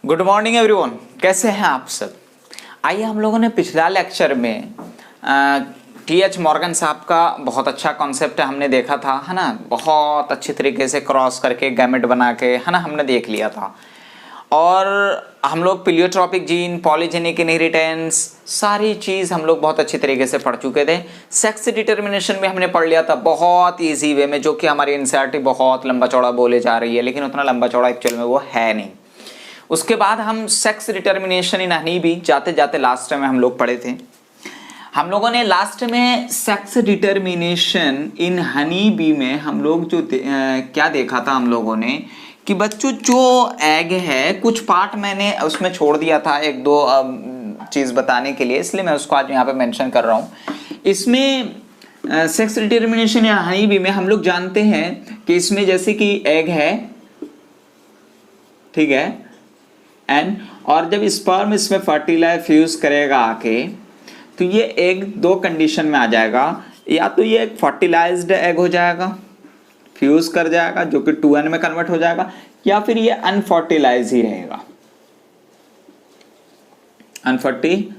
Good morning everyone, कैसे हैं आप सब। आइए हम लोगों ने पिछला लेक्चर में टी.एच. मॉर्गन साहब का बहुत अच्छा कॉन्सेप्ट हमने देखा था, है ना। बहुत अच्छी तरीके से क्रॉस करके गैमेट बना के, है ना, हमने देख लिया था। और हम लोग प्लियोट्रॉपिक जीन, पॉलीजेनिक इनहेरिटेंस, सारी चीज़ हम लोग बहुत अच्छी तरीके से पढ़ चुके थे। सेक्स डिटर्मिनेशन में हमने पढ़ लिया था बहुत ईजी वे में, जो कि हमारी एनसीईआरटी बहुत लंबा चौड़ा बोले जा रही है, लेकिन उतना लंबा चौड़ा एक्चुअल में वो है नहीं। उसके बाद हम sex determination in honey bee जाते जाते लास्ट में हम लोग पढ़े थे। हम लोगों ने लास्ट में sex determination in honey bee में हम लोग जो क्या देखा था हम लोगों ने कि बच्चों जो एग है, कुछ पार्ट मैंने उसमें छोड़ दिया था एक दो चीज़ बताने के लिए, इसलिए मैं उसको आज यहाँ पे मेंशन कर रहा हूँ। इसमें सेक्स डिटर्मिनेशन या हनी बी में हम लोग जानते हैं कि इसमें जैसे कि एग है, ठीक है, एंड और जब स्पर्म इसमें फर्टिलाइज फ्यूज करेगा आके, तो ये एग दो कंडीशन में आ जाएगा। या तो ये एक फर्टिलाइज्ड एग हो जाएगा, फ्यूज कर जाएगा, जो कि 2n में कन्वर्ट हो जाएगा, या फिर ये अनफर्टिलाइज ही रहेगा, अनफर्टिलाइज्ड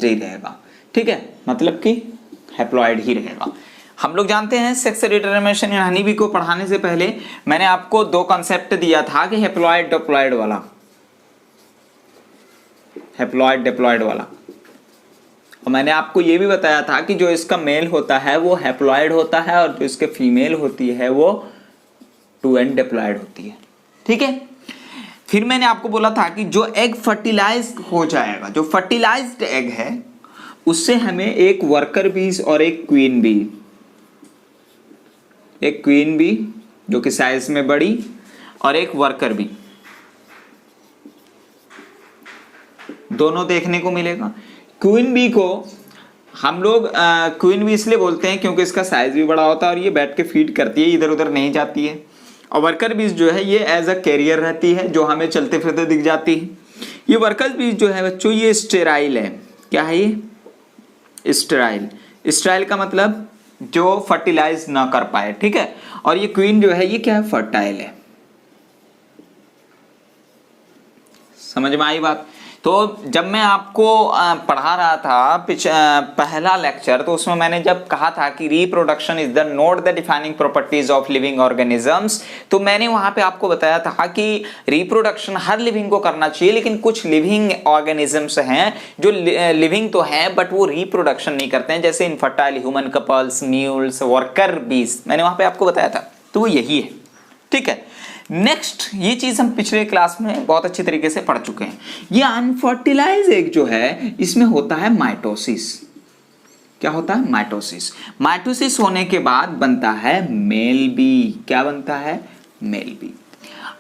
ही रहेगा, ठीक है, मतलब कि हैप्लॉइड ही रहेगा। हम लोग जानते हैं sex determination in honey bee को पढ़ाने से पहले मैंने आपको दो कॉन्सेप्ट दिया था कि हैप्लॉइड डिप्लॉइड वाला, हैप्लॉइड डिप्लॉइड वाला। और मैंने आपको यह भी बताया था कि जो इसका मेल होता है वो हैप्लॉइड होता है और जो इसके फीमेल होती है वो 2n डिप्लॉइड होती है, ठीक है। फिर मैंने आपको बोला था कि जो एग फर्टिलाइज हो जाएगा, जो फर्टिलाइज्ड एग है, उससे हमें एक वर्कर बीज और एक क्वीन बी, एक क्वीन बी जो कि साइज में बड़ी और एक वर्कर बी, दोनों देखने को मिलेगा। क्वीन बी को हम लोग क्वीन बी इसलिए बोलते हैं क्योंकि इसका साइज भी बड़ा होता है और ये बैठ के फीड करती है, इधर उधर नहीं जाती है। और वर्कर बीज जो है ये एज अ कैरियर रहती है, जो हमें चलते फिरते दिख जाती है। ये वर्कर बीज जो है बच्चों, ये स्टेराइल है। क्या है ये? स्टेराइल। स्टेराइल का मतलब जो फर्टिलाइज ना कर पाए, ठीक है। और ये क्वीन जो है ये क्या है? फर्टाइल है। समझ में आई बात? तो जब मैं आपको पढ़ा रहा था पहला लेक्चर, तो उसमें मैंने जब कहा था कि reproduction is the note the defining properties of living organisms, तो मैंने वहां पे आपको बताया था कि रिप्रोडक्शन हर लिविंग को करना चाहिए, लेकिन कुछ लिविंग ऑर्गेनिजम्स हैं जो लिविंग तो हैं बट वो रिप्रोडक्शन नहीं करते हैं, जैसे infertile human couples, mules, worker बीज, मैंने वहां पे आपको बताया था। तो वो यही है, ठीक है। नेक्स्ट, ये चीज हम पिछले क्लास में बहुत अच्छी तरीके से पढ़ चुके हैं। ये अनफर्टिलाइज एग जो है, इसमें होता है माइटोसिस। क्या होता है? माइटोसिस। माइटोसिस होने के बाद बनता है मेल बी। क्या बनता है? Male bee.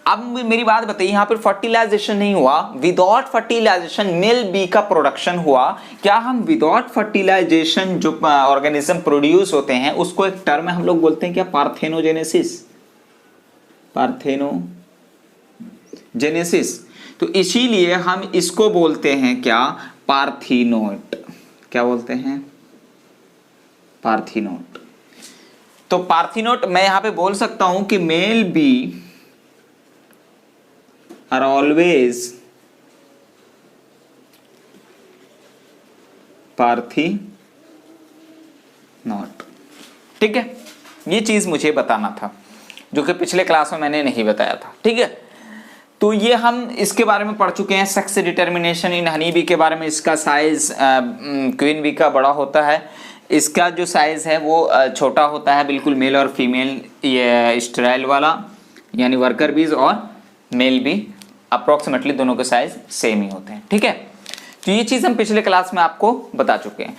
अब मेरी बात बताइए, यहां पर फर्टिलाइजेशन नहीं हुआ, विदाउट फर्टिलाइजेशन मेल बी का प्रोडक्शन हुआ। क्या हम विदाउट फर्टिलाइजेशन जो ऑर्गेनिज्म प्रोड्यूस होते हैं उसको एक टर्म हम लोग बोलते हैं क्या? पार्थेनोजेनेसिस। पार्थेनोजेनेसिस। तो इसीलिए हम इसको बोलते हैं क्या? पार्थिनोट। क्या बोलते हैं? पार्थिनोट। तो पार्थिनोट मैं यहां पे बोल सकता हूं कि mail B are always parthenote, ठीक है। ये चीज मुझे बताना था, जो कि पिछले क्लास में मैंने नहीं बताया था, ठीक है। तो ये हम इसके बारे में पढ़ चुके हैं, sex determination in honey bee के बारे में। इसका साइज क्वीन बी का बड़ा होता है, इसका जो साइज है वो छोटा होता है, बिल्कुल मेल और फीमेल, ये स्टेराइल वाला यानी वर्कर बीज और मेल बी अप्रोक्सीमेटली दोनों के साइज सेम ही होते हैं, ठीक है। तो ये चीज हम पिछले क्लास में आपको बता चुके हैं।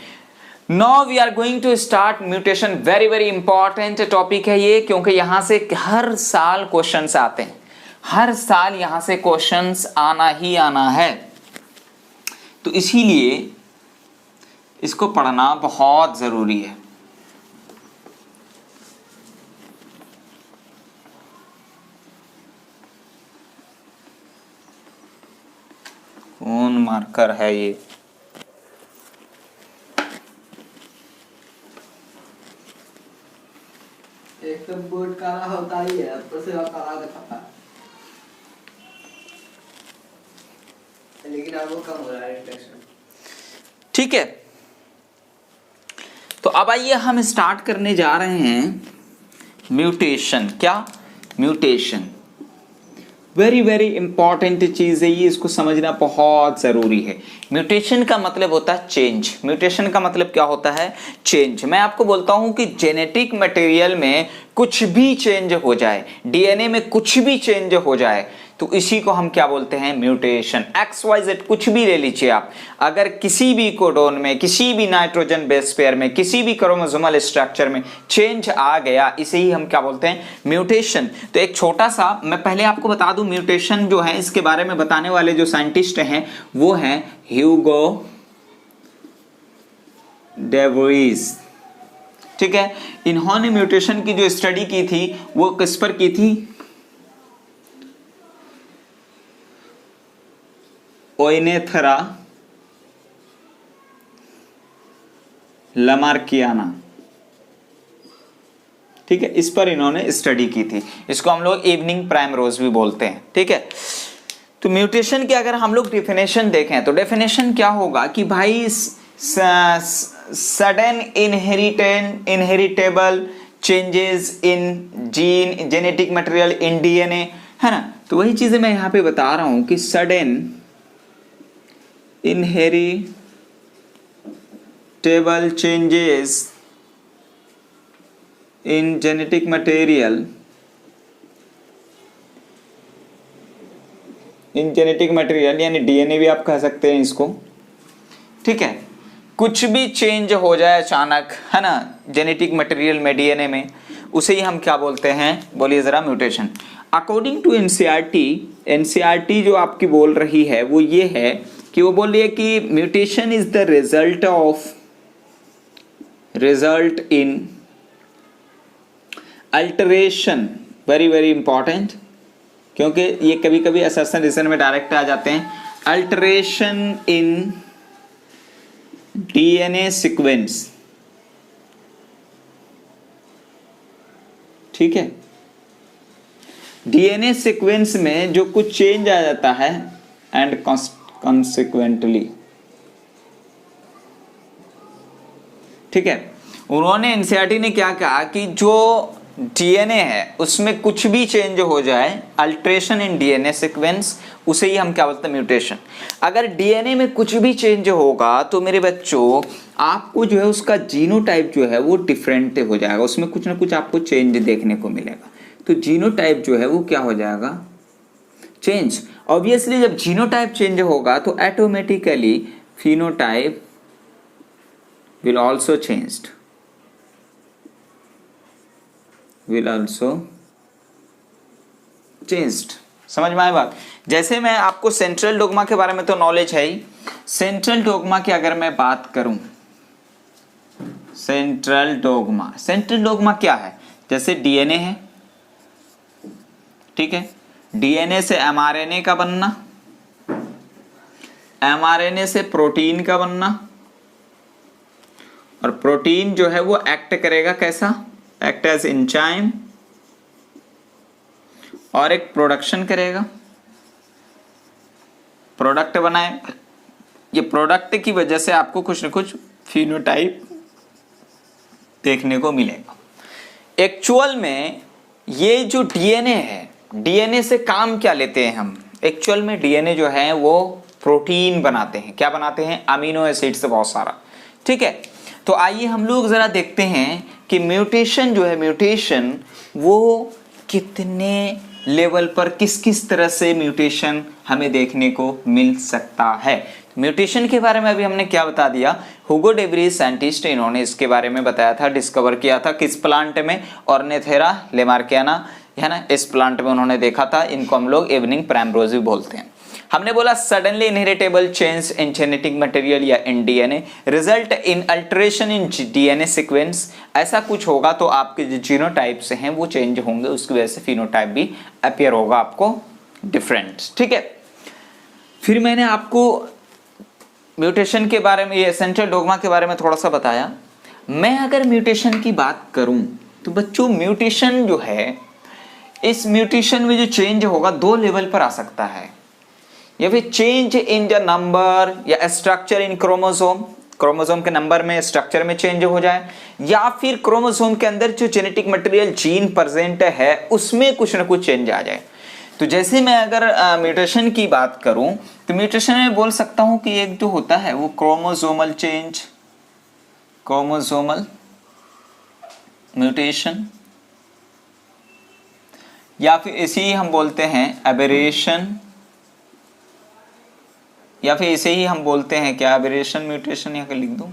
Now we are going to start mutation, very very important topic है ये, क्योंकि यहां से हर साल क्वेश्चंस आते हैं, हर साल यहां से क्वेश्चंस आना ही आना है, तो इसीलिए इसको पढ़ना बहुत जरूरी है। कौन मार्कर है ये? एक तो बोर्ड काला होता ही है, ऊपर से काला दिखाता है। लेकिन अब वो कम हो रहा है रिफ्लेक्शन। ठीक है, तो अब आइए हम स्टार्ट करने जा रहे हैं म्यूटेशन। क्या? म्यूटेशन वेरी वेरी इंपॉर्टेंट चीज है ये, इसको समझना बहुत जरूरी है। म्यूटेशन का मतलब होता है चेंज। म्यूटेशन का मतलब क्या होता है? चेंज। मैं आपको बोलता हूं कि जेनेटिक मटेरियल में कुछ भी चेंज हो जाए, डीएनए में कुछ भी चेंज हो जाए, तो इसी को हम क्या बोलते हैं? म्यूटेशन। XYZ कुछ भी ले लीजिए आप, अगर किसी भी कोडोन में, किसी भी नाइट्रोजन बेस पेयर में, किसी भी क्रोमोसोमल स्ट्रक्चर में चेंज आ गया, इसे ही हम क्या बोलते हैं? म्यूटेशन। तो एक छोटा सा मैं पहले आपको बता दूं, म्यूटेशन जो है इसके बारे में बताने वाले जो साइंटिस्ट हैं वो हैं ह्यूगो डेवोइस। ठीक है, इन्होंने म्यूटेशन की जो स्टडी की थी वो किस पर की थी? ओइनेथरा लमार्कियाना। ठीक है, इस पर इन्होंने स्टडी की थी। इसको हम लोग इवनिंग प्राइमरोज भी बोलते हैं। ठीक है, तो म्यूटेशन की अगर हम लोग डेफिनेशन देखें तो डेफिनेशन क्या होगा कि भाई sudden inheritable changes in gene, genetic material in DNA, है ना। तो वही चीजें मैं यहां पे बता रहा हूं कि sudden inheritable changes in genetic material यानी डीएनए भी आप कह सकते हैं इसको। ठीक है, कुछ भी चेंज हो जाए अचानक, है ना, जेनेटिक मटेरियल में, डीएनए में, उसे ही हम क्या बोलते हैं? बोलिए जरा, म्यूटेशन। अकॉर्डिंग टू एनसीईआरटी जो आपकी बोल रही है वो ये है कि वो बोल रही है कि mutation is the result in alteration. Very very important, क्योंकि ये कभी कभी असर्शन रीजन में डायरेक्ट आ जाते हैं। Alteration in DNA sequence. ठीक है, डीएनए सीक्वेंस में जो कुछ चेंज आ जाता है एंड कॉन्सिक्वेंटली। ठीक है, उन्होंने एनसीईआरटी ने क्या कहा कि जो डीएनए है उसमें कुछ भी चेंज हो जाए, अल्टरेशन इन डीएनए सीक्वेंस, उसे ही हम क्या बोलते हैं? म्यूटेशन। अगर डीएनए में कुछ भी चेंज होगा तो मेरे बच्चों आपको जो है उसका जीनोटाइप जो है वो डिफरेंट हो जाएगा, उसमें कुछ ना कुछ आपको चेंज देखने को मिलेगा। तो जीनोटाइप जो है वो क्या हो जाएगा? चेंज। ऑब्वियसली जब जीनोटाइप चेंज होगा तो automatically phenotype will also changed, समझ में आए बात? जैसे मैं आपको सेंट्रल डोग्मा के बारे में तो नॉलेज है ही। सेंट्रल डोग्मा की अगर मैं बात करूं, सेंट्रल डोग्मा क्या है? जैसे डीएनए है, ठीक है, डीएनए से एमआरएनए का बनना, एमआरएनए से प्रोटीन का बनना, और प्रोटीन जो है वो एक्ट करेगा कैसा? एक्ट एज एंजाइम, और एक प्रोडक्शन करेगा, प्रोडक्ट बनाए। ये प्रोडक्ट की वजह से आपको कुछ न कुछ फिनोटाइप देखने को मिलेगा। एक्चुअल में ये जो डीएनए है, डीएनए से काम क्या लेते हैं हम? एक्चुअल में डीएनए जो है वो प्रोटीन बनाते हैं। क्या बनाते हैं? अमीनो एसिड से बहुत सारा। ठीक है, तो आइए हम लोग जरा देखते हैं कि म्यूटेशन जो है, म्यूटेशन वो कितने लेवल पर, किस किस तरह से म्यूटेशन हमें देखने को मिल सकता है। म्यूटेशन के बारे में अभी हमने क्या बता दिया? हुगो डेवरीज साइंटिस्ट, इन्होंने इसके बारे में बताया था, डिस्कवर किया था किस प्लांट में? ऑर्निथेरा लेमार्कियाना, है ना, इस प्लांट में उन्होंने देखा था। इनको हम लोग इवनिंग प्राइमरोज भी बोलते हैं। हमने बोला suddenly inheritable change in genetic material या in DNA result in alteration in DNA sequence. ऐसा कुछ होगा तो आपके जो जीनोटाइप्स हैं वो चेंज होंगे, उसकी वजह से फिनोटाइप भी अपीयर होगा आपको डिफरेंट। ठीक है, फिर मैंने आपको म्यूटेशन के बारे में, ये सेंट्रल डोग्मा के बारे में थोड़ा सा बताया। मैं अगर म्यूटेशन की बात करूं तो बच्चों म्यूटेशन जो है, इस म्यूटेशन में जो चेंज होगा दो लेवल पर आ सकता है। या फिर चेंज इन द नंबर या स्ट्रक्चर इन क्रोमोसोम, क्रोमोसोम के नंबर में स्ट्रक्चर में चेंज हो जाए, या फिर क्रोमोसोम के अंदर जो जेनेटिक मटेरियल जीन प्रेजेंट है उसमें कुछ ना कुछ चेंज आ जाए। तो जैसे मैं अगर म्यूटेशन की बात करूं तो म्यूटेशन में बोल सकता हूं कि एक जो होता है वो क्रोमोसोमल चेंज, क्रोमोसोमल म्यूटेशन, या फिर इसे ही हम बोलते हैं एबेरेशन, या फिर इसे ही हम बोलते हैं क्या, एबेरेशन म्यूटेशन यहाँ पे लिख दूं,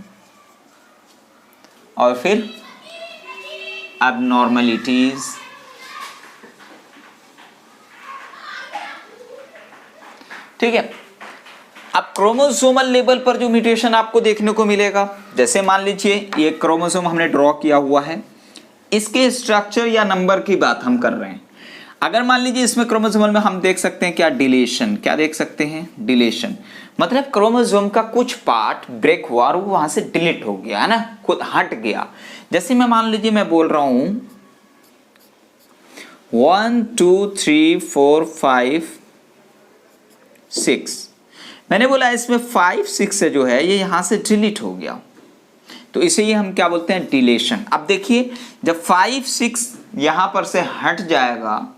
और फिर एबनॉर्मलिटीज। ठीक है। अब क्रोमोसोमल लेवल पर जो म्यूटेशन आपको देखने को मिलेगा, जैसे मान लीजिए ये क्रोमोसोम हमने ड्रॉ किया हुआ है, इसके स्ट्रक्चर या नंबर की बात हम कर रहे हैं। अगर मान लीजिए इसमें क्रोमोसोमल में हम देख सकते हैं क्या, डिलीशन, क्या देख सकते हैं, डिलीशन, मतलब क्रोमोसोम का कुछ पार्ट ब्रेक हुआ और वो वहां से डिलीट हो गया है ना, खुद हट गया। जैसे मैं मान लीजिए मैं बोल रहा हूं 1 2 3 4 5 6, मैंने बोला इसमें 5 6 से जो है ये यहां से डिलीट हो गया, तो इसे ही हम क्या बोलते हैं, डिलीशन। अब देखिए जब 5 6 यहां पर से हट जाएगा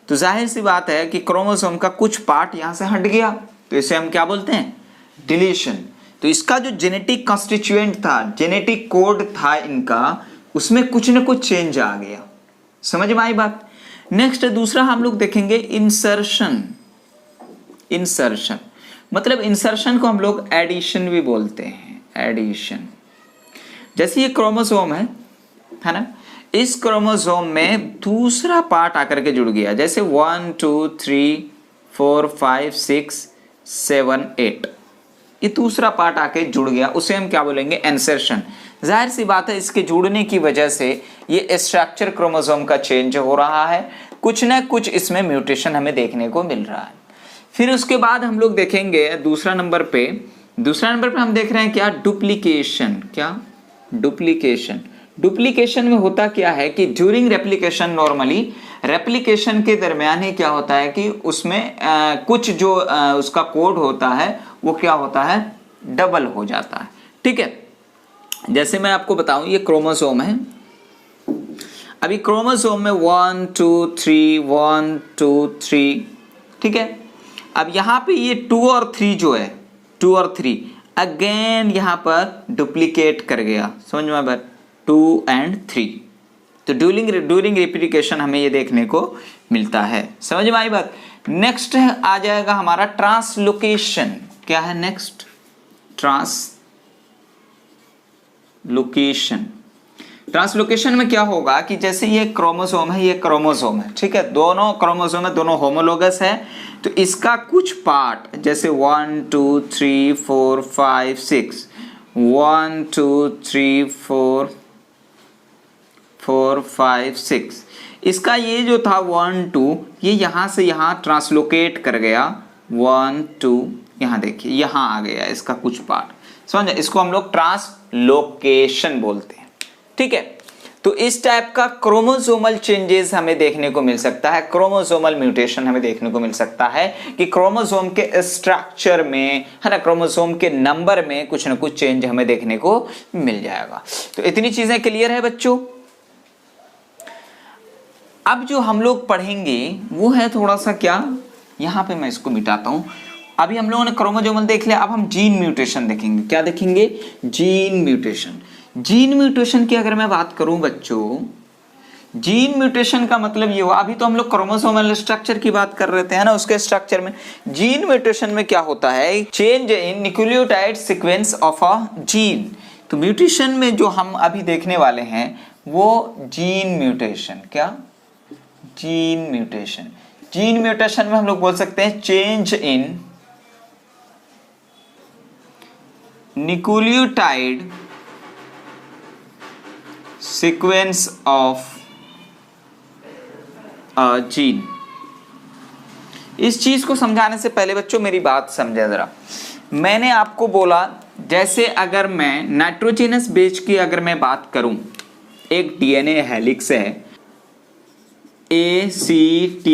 तो जाहिर सी बात है कि क्रोमोसोम का कुछ पार्ट यहां से हट गया, तो इसे हम क्या बोलते हैं, डिलीशन। तो इसका जो जेनेटिक कॉन्स्टिट्यूएंट था, जेनेटिक कोड था इनका, उसमें कुछ न कुछ चेंज आ गया। समझ में आई बात। नेक्स्ट दूसरा हम लोग देखेंगे इंसर्शन। इंसर्शन मतलब इंसर्शन को हम लोग एडिशन भी बोलते हैं, एडिशन। जैसे ये क्रोमोसोम है ना, इस क्रोमोसोम में दूसरा पार्ट आकर के जुड़ गया, जैसे 1 2 3 4 5 6 7 8, ये दूसरा पार्ट आके जुड़ गया, उसे हम क्या बोलेंगे, इंसर्शन। जाहिर सी बात है इसके जुड़ने की वजह से ये स्ट्रक्चर क्रोमोसोम का चेंज हो रहा है, कुछ ना कुछ इसमें म्यूटेशन हमें देखने को मिल रहा है। फिर उसके बाद हम लोग देखेंगे दूसरा नंबर पे हम देख रहे हैं क्या, डुप्लीकेशन। क्या, डुप्लीकेशन। डुप्लीकेशन में होता क्या है कि ड्यूरिंग रेप्लिकेशन, नॉर्मली रेप्लिकेशन के दरमियान ही क्या होता है कि उसमें कुछ जो उसका कोड होता है वो क्या होता है, डबल हो जाता है। ठीक है। जैसे मैं आपको बताऊं ये क्रोमोसोम है, अभी क्रोमोसोम में 1 2 3 1 2 3, ठीक है। अब यहाँ पे ये 2 और 3 जो है, 2 और 3 अगेन यहाँ पर डुप्लीकेट कर गया, समझ में बात, 2 and 3। तो ड्यूरिंग रेप्लिकेशन हमें ये देखने को मिलता है, समझ में आई बात। नेक्स्ट आ जाएगा हमारा ट्रांसलोकेशन। क्या है नेक्स्ट, ट्रांसलोकेशन। ट्रांसलोकेशन में क्या होगा कि जैसे ये क्रोमोसोम है, ये क्रोमोसोम है, ठीक है, दोनों क्रोमोसोम है, दोनों होमोलोगस है, तो इसका कुछ पार्ट जैसे 1 2 3 4 5 6 1 2 3 4 5 6, इसका ये जो था 1 2, ये यहां से यहां ट्रांसलोकेट कर गया, 1 2, यहां देखिए यहां आ गया इसका कुछ पार्ट, समझ, इसको हम लोग ट्रांसलोकेशन बोलते हैं। ठीक है। तो इस टाइप का क्रोमोसोमल चेंजेस हमें देखने को मिल सकता है, क्रोमोसोमल म्यूटेशन हमें देखने को मिल सकता है कि क्रोमोसोम के स्ट्रक्चर में, है ना, क्रोमोसोम के नंबर में कुछ ना कुछ चेंज हमें देखने को मिल जाएगा। तो इतनी चीजें क्लियर है बच्चों। अब जो हम लोग पढ़ेंगे वो है थोड़ा सा क्या, यहां पे मैं इसको मिटाता हूं। अभी हम लोगों ने क्रोमोसोमल देख लिया, अब हम जीन म्यूटेशन देखेंगे। क्या देखेंगे, जीन म्यूटेशन। जीन म्यूटेशन की अगर मैं बात करूं बच्चों, जीन म्यूटेशन का मतलब ये हुआ, अभी तो हम लोग क्रोमोसोमल स्ट्रक्चर की बात कर रहे थे, है ना, उसके स्ट्रक्चर में। जीन म्यूटेशन में क्या होता है, change in nucleotide sequence of a gene. तो म्यूटेशन में जो हम अभी देखने वाले हैं वो जीन म्यूटेशन। क्या, जीन म्यूटेशन। जीन म्यूटेशन में हम लोग बोल सकते हैं change in nucleotide sequence of a gene. इस चीज को समझाने से पहले बच्चों मेरी बात समझे जरा। मैंने आपको बोला जैसे अगर मैं नाइट्रोजनस बेस की अगर मैं बात करूं, एक डीएनए हेलिक्स है, A C T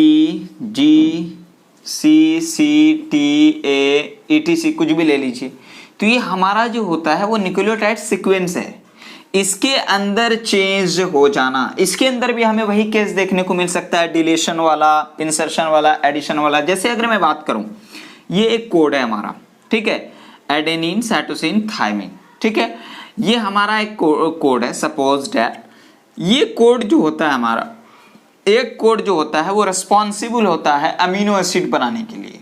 G CCTA ETC कुछ भी ले लीजिए। तो ये हमारा जो होता है वो न्यूक्लियोटाइड सीक्वेंस है, इसके अंदर चेंज हो जाना। इसके अंदर भी हमें वही केस देखने को मिल सकता है, डिलीशन वाला, इंसर्शन वाला, एडिशन वाला। जैसे अगर मैं बात करूं, ये एक कोड है हमारा, ठीक है, एडेनिन साइटोसिन थायमिन, ठीक है, ये हमारा एक कोड है। सपोज दैट ये कोड जो होता है हमारा, एक कोड जो होता है वो रिस्पॉन्सिबल होता है अमीनो एसिड बनाने के लिए।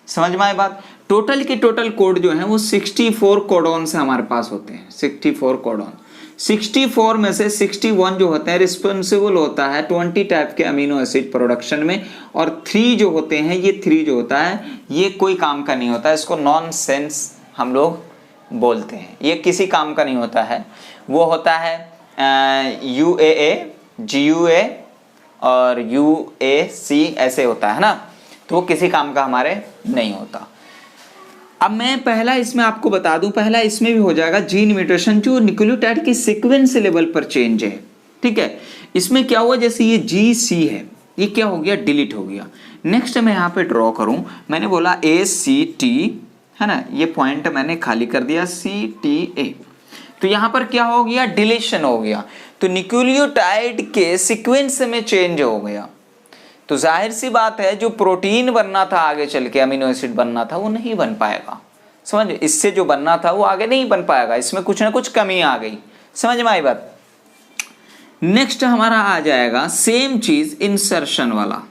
समझ में आई बात? टोटल के टोटल कोड जो है वो 64 कोडॉन से हमारे पास होते हैं, 64 कोडॉन। 64 में से 61 जो होते हैं रिस्पॉन्सिबल होता है 20 टाइप के अमीनो एसिड प्रोडक्शन में, और 3 जो होते हैं, ये 3 जो होता है ये कोई काम का नहीं होता है, इसको नॉनसेंस हम लोग बोलते हैं, ये किसी काम का नहीं होता है। वो होता है UAA, GUA और UAC ऐसे होता है ना, तो वो किसी काम का हमारे नहीं होता। अब मैं पहला इसमें आपको बता दूं, पहला इसमें भी हो जाएगा जीन म्यूटेशन जो न्यूक्लियोटाइड के सीक्वेंस लेवल पर चेंज है, ठीक है। इसमें क्या हुआ, जैसे ये GC है, ये क्या हो गया, डिलीट हो गया। नेक्स्ट मैं यहाँ पे ड्रॉ करूं, मैंने बोला ACT है ना, ये पॉइंट मैंने खाली कर दिया CTA, तो यहाँ पर क्या हो गया, डिलीशन हो गया। तो न्यूक्लियोटाइड के सीक्वेंस में चेंज हो गया, तो जाहिर सी बात है जो प्रोटीन बनना था आगे चल के, अमीनो एसिड बनना था, वो नहीं बन पाएगा। समझ, इससे जो बनना था वो आगे नहीं बन पाएगा, इसमें कुछ ना कुछ कमी आ गई। समझ में आई बात? नेक्स्ट हमारा आ जाएगा सेम चीज इंसर्शन वाला,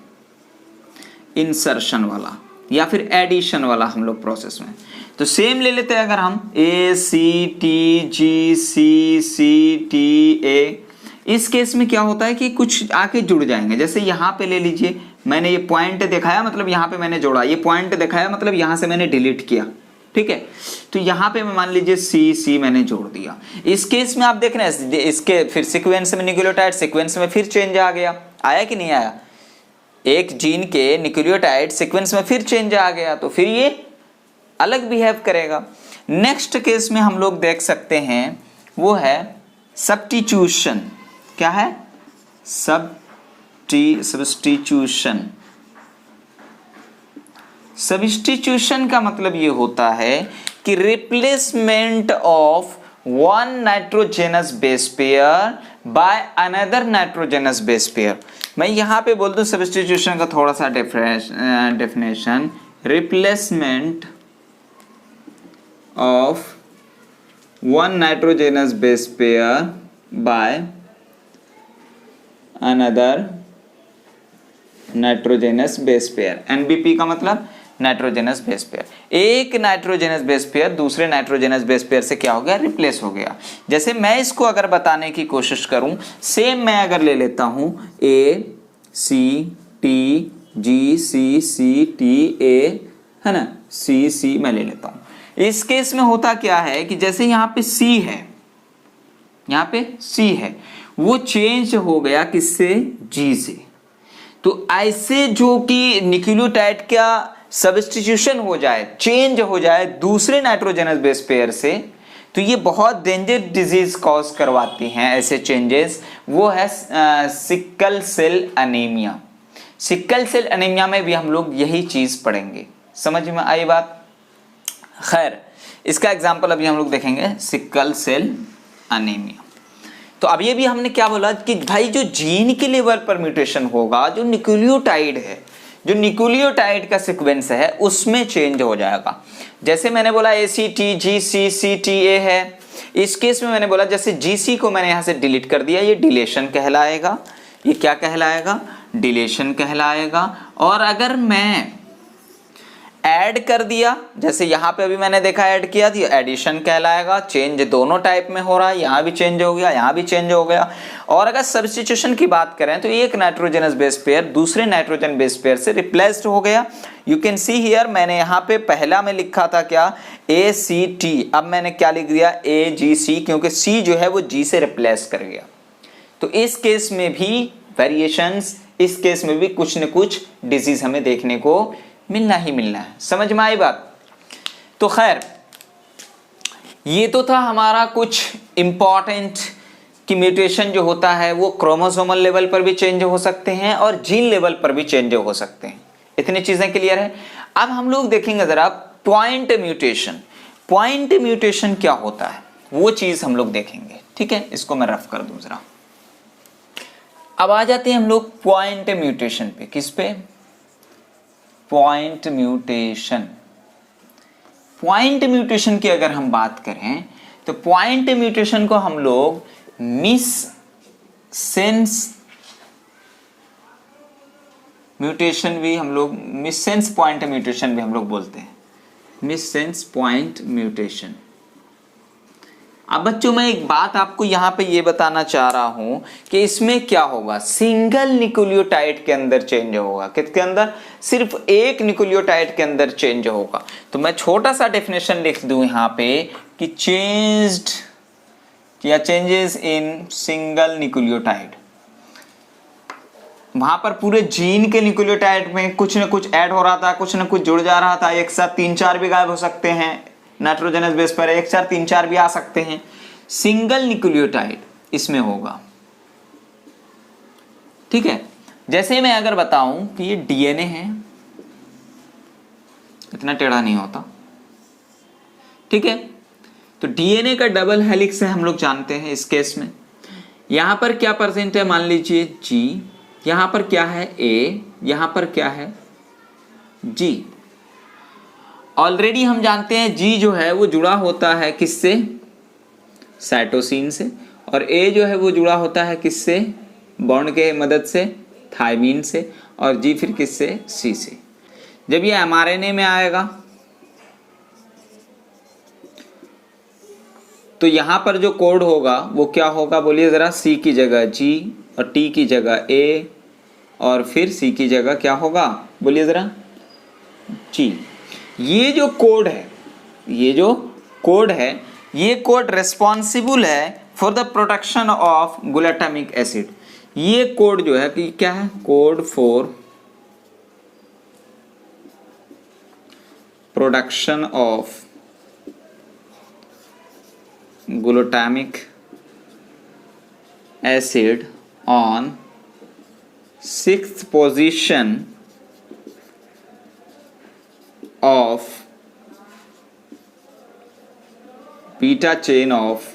इंसर्शन वाला या फिर एडिशन वाला हम लोग प्रोसेस में। तो सेम ले लेते हैं अगर हम ACTGCCTA, इस केस में क्या होता है कि कुछ आके जुड़ जाएंगे। जैसे यहाँ पे ले लीजिए, मैंने ये पॉइंट दिखाया मतलब यहाँ पे मैंने जोड़ा, ये पॉइंट दिखाया मतलब यहाँ से मैंने डिलीट किया, ठीक है। तो यहाँ पे मैं मान लीजिए C मैंने जोड़ दिया। इस केस में आप देख रहे हैं इसके फिर सीक्वेंस में, न्यूक्लियोटाइड सीक्वेंस में फिर चेंज आ गया, आया कि नहीं आया? एक जीन के न्यूक्लियोटाइड सीक्वेंस में फिर चेंज आ गया, तो फिर ये अलग बिहेव करेगा। नेक्स्ट केस में हम लोग देख सकते हैं वो है सब्स्टिट्यूशन। क्या है? सब्स्टिट्यूशन। सब्स्टिट्यूशन का मतलब ये होता है कि replacement of one nitrogenous base pair by another nitrogenous base pair. मैं यहां पे बोल दूं सब्स्टिट्यूशन का थोड़ा सा definition, replacement of one nitrogenous base pair by another nitrogenous base pair. NBP का मतलब नाइट्रोजेनस बेस पेयर। एक नाइट्रोजेनस बेस पेयर दूसरे नाइट्रोजेनस बेस पेयर से क्या हो गया, रिप्लेस हो गया। जैसे मैं इसको अगर बताने की कोशिश करूं, सेम मैं अगर ले लेता हूं ACTGCCTA है ना, CC मैं ले लेता हूं। इस केस में होता क्या है कि जैसे यहाँ पे C है, यहाँ पे C है, वो चेंज हो गया किससे, G से। तो ऐसे जो कि न्यूक्लियोटाइड का सब्स्टिट्यूशन हो जाए, चेंज हो जाए दूसरे नाइट्रोजेनस बेस पेयर से, तो ये बहुत डेंजर डिजीज कॉज करवाती हैं ऐसे चेंजेस। वो है sickle cell anaemia. Sickle cell anaemia में भी हम लोग यही चीज पढ़ेंगे। समझ में आई बात? खैर, इसका एग्जाम्पल अभी हम लोग देखेंगे, सिकल सेल एनीमिया। तो अब ये भी हमने क्या बोला कि भाई जो जीन के लेवल पर म्यूटेशन होगा, जो न्यूक्लियोटाइड है, जो न्यूक्लियोटाइड का सीक्वेंस है उसमें चेंज हो जाएगा। जैसे मैंने बोला ACTGCCTA है, इस केस में मैंने बोला जैसे GC को मैंने यहाँ से डिलीट कर दिया, ये डिलेशन कहलाएगा। ये क्या कहलाएगा? डिलेशन कहलाएगा। और अगर मैं ऐड कर दिया, जैसे यहाँ पे अभी मैंने देखा ऐड किया, तो एडिशन कहलाएगा। चेंज दोनों टाइप में हो रहा है, यहाँ भी चेंज हो गया, यहाँ भी चेंज हो गया। और अगर सब्स्टिट्यूशन की बात करें तो एक नाइट्रोजनस बेस पेयर दूसरे नाइट्रोजन बेस पेयर से रिप्लेस्ड हो गया। यू कैन सी हियर, मैंने यहाँ पे पहला में लिखा था क्या, ACT, अब मैंने क्या लिख दिया, AGC, क्योंकि C जो है वो G से रिप्लेस कर गया। तो इस केस में भी वेरिएशंस, इस केस में भी कुछ न कुछ डिजीज हमें देखने को मिलना ही मिलना है। समझ में आई बात? तो खैर, ये तो था हमारा कुछ इंपॉर्टेंट कि म्यूटेशन जो होता है वो क्रोमोसोमल लेवल पर भी चेंज हो सकते हैं और जीन लेवल पर भी चेंज हो सकते हैं। इतनी चीजें क्लियर है। अब हम लोग देखेंगे जरा पॉइंट म्यूटेशन। पॉइंट म्यूटेशन क्या होता है वो चीज हम लोग देखेंगे, ठीक है। इसको मैं रफ कर दूं जरा। अब आ जाते हैं हम लोग पॉइंट म्यूटेशन पे। किस पे? Point mutation. पॉइंट म्यूटेशन की अगर हम बात करें तो पॉइंट म्यूटेशन को हम लोग मिस सेंस म्यूटेशन भी हम लोग, मिस सेंस पॉइंट म्यूटेशन भी हम लोग बोलते हैं, मिस सेंस पॉइंट म्यूटेशन। अब बच्चों मैं एक बात आपको यहां पे ये बताना चाह रहा हूं कि इसमें क्या होगा, सिंगल न्यूक्लियोटाइड के अंदर चेंज होगा। किसके अंदर? सिर्फ एक न्यूक्लियोटाइड के अंदर चेंज होगा। तो मैं छोटा सा डेफिनेशन लिख दूं यहां पे कि चेंज्ड या चेंजेस इन सिंगल न्यूक्लियोटाइड। वहां पर पूरे जीन के न्यूक्लियोटाइड में कुछ न कुछ ऐड हो रहा था, कुछ न कुछ जुड़ जा रहा था। एक साथ 3-4 भी गायब हो सकते हैं, नाइट्रोजनस बेस पर एक साथ 3-4 भी आ सकते हैं। सिंगल न्यूक्लियोटाइड इसमें होगा, ठीक है। जैसे मैं अगर बताऊं कि ये डीएनए है, इतना टेढ़ा नहीं होता, ठीक है। तो डीएनए का डबल हेलिक्स है, हम लोग जानते हैं। इस केस में यहां पर क्या परसेंट है, मान लीजिए जी, यहां पर क्या है ए, यहां पर क्या है जी। ऑलरेडी हम जानते हैं जी जो है वो जुड़ा होता है किससे? साइटोसिन से। और ए जो है वो जुड़ा होता है किससे? बॉन्ड के मदद से, थायमीन से। और जी फिर किससे? सी से। जब ये एमआरएनए में आएगा तो यहां पर जो कोड होगा वो क्या होगा, बोलिए जरा। सी की जगह जी और टी की जगह ए और फिर सी की जगह क्या होगा, बोलिए जरा, जी। ये जो कोड है, ये जो कोड है, ये कोड रिस्पॉन्सिबल है for the production of glutamic acid. ये कोड जो है कि क्या है, code for production of glutamic acid on 6th position of beta chain of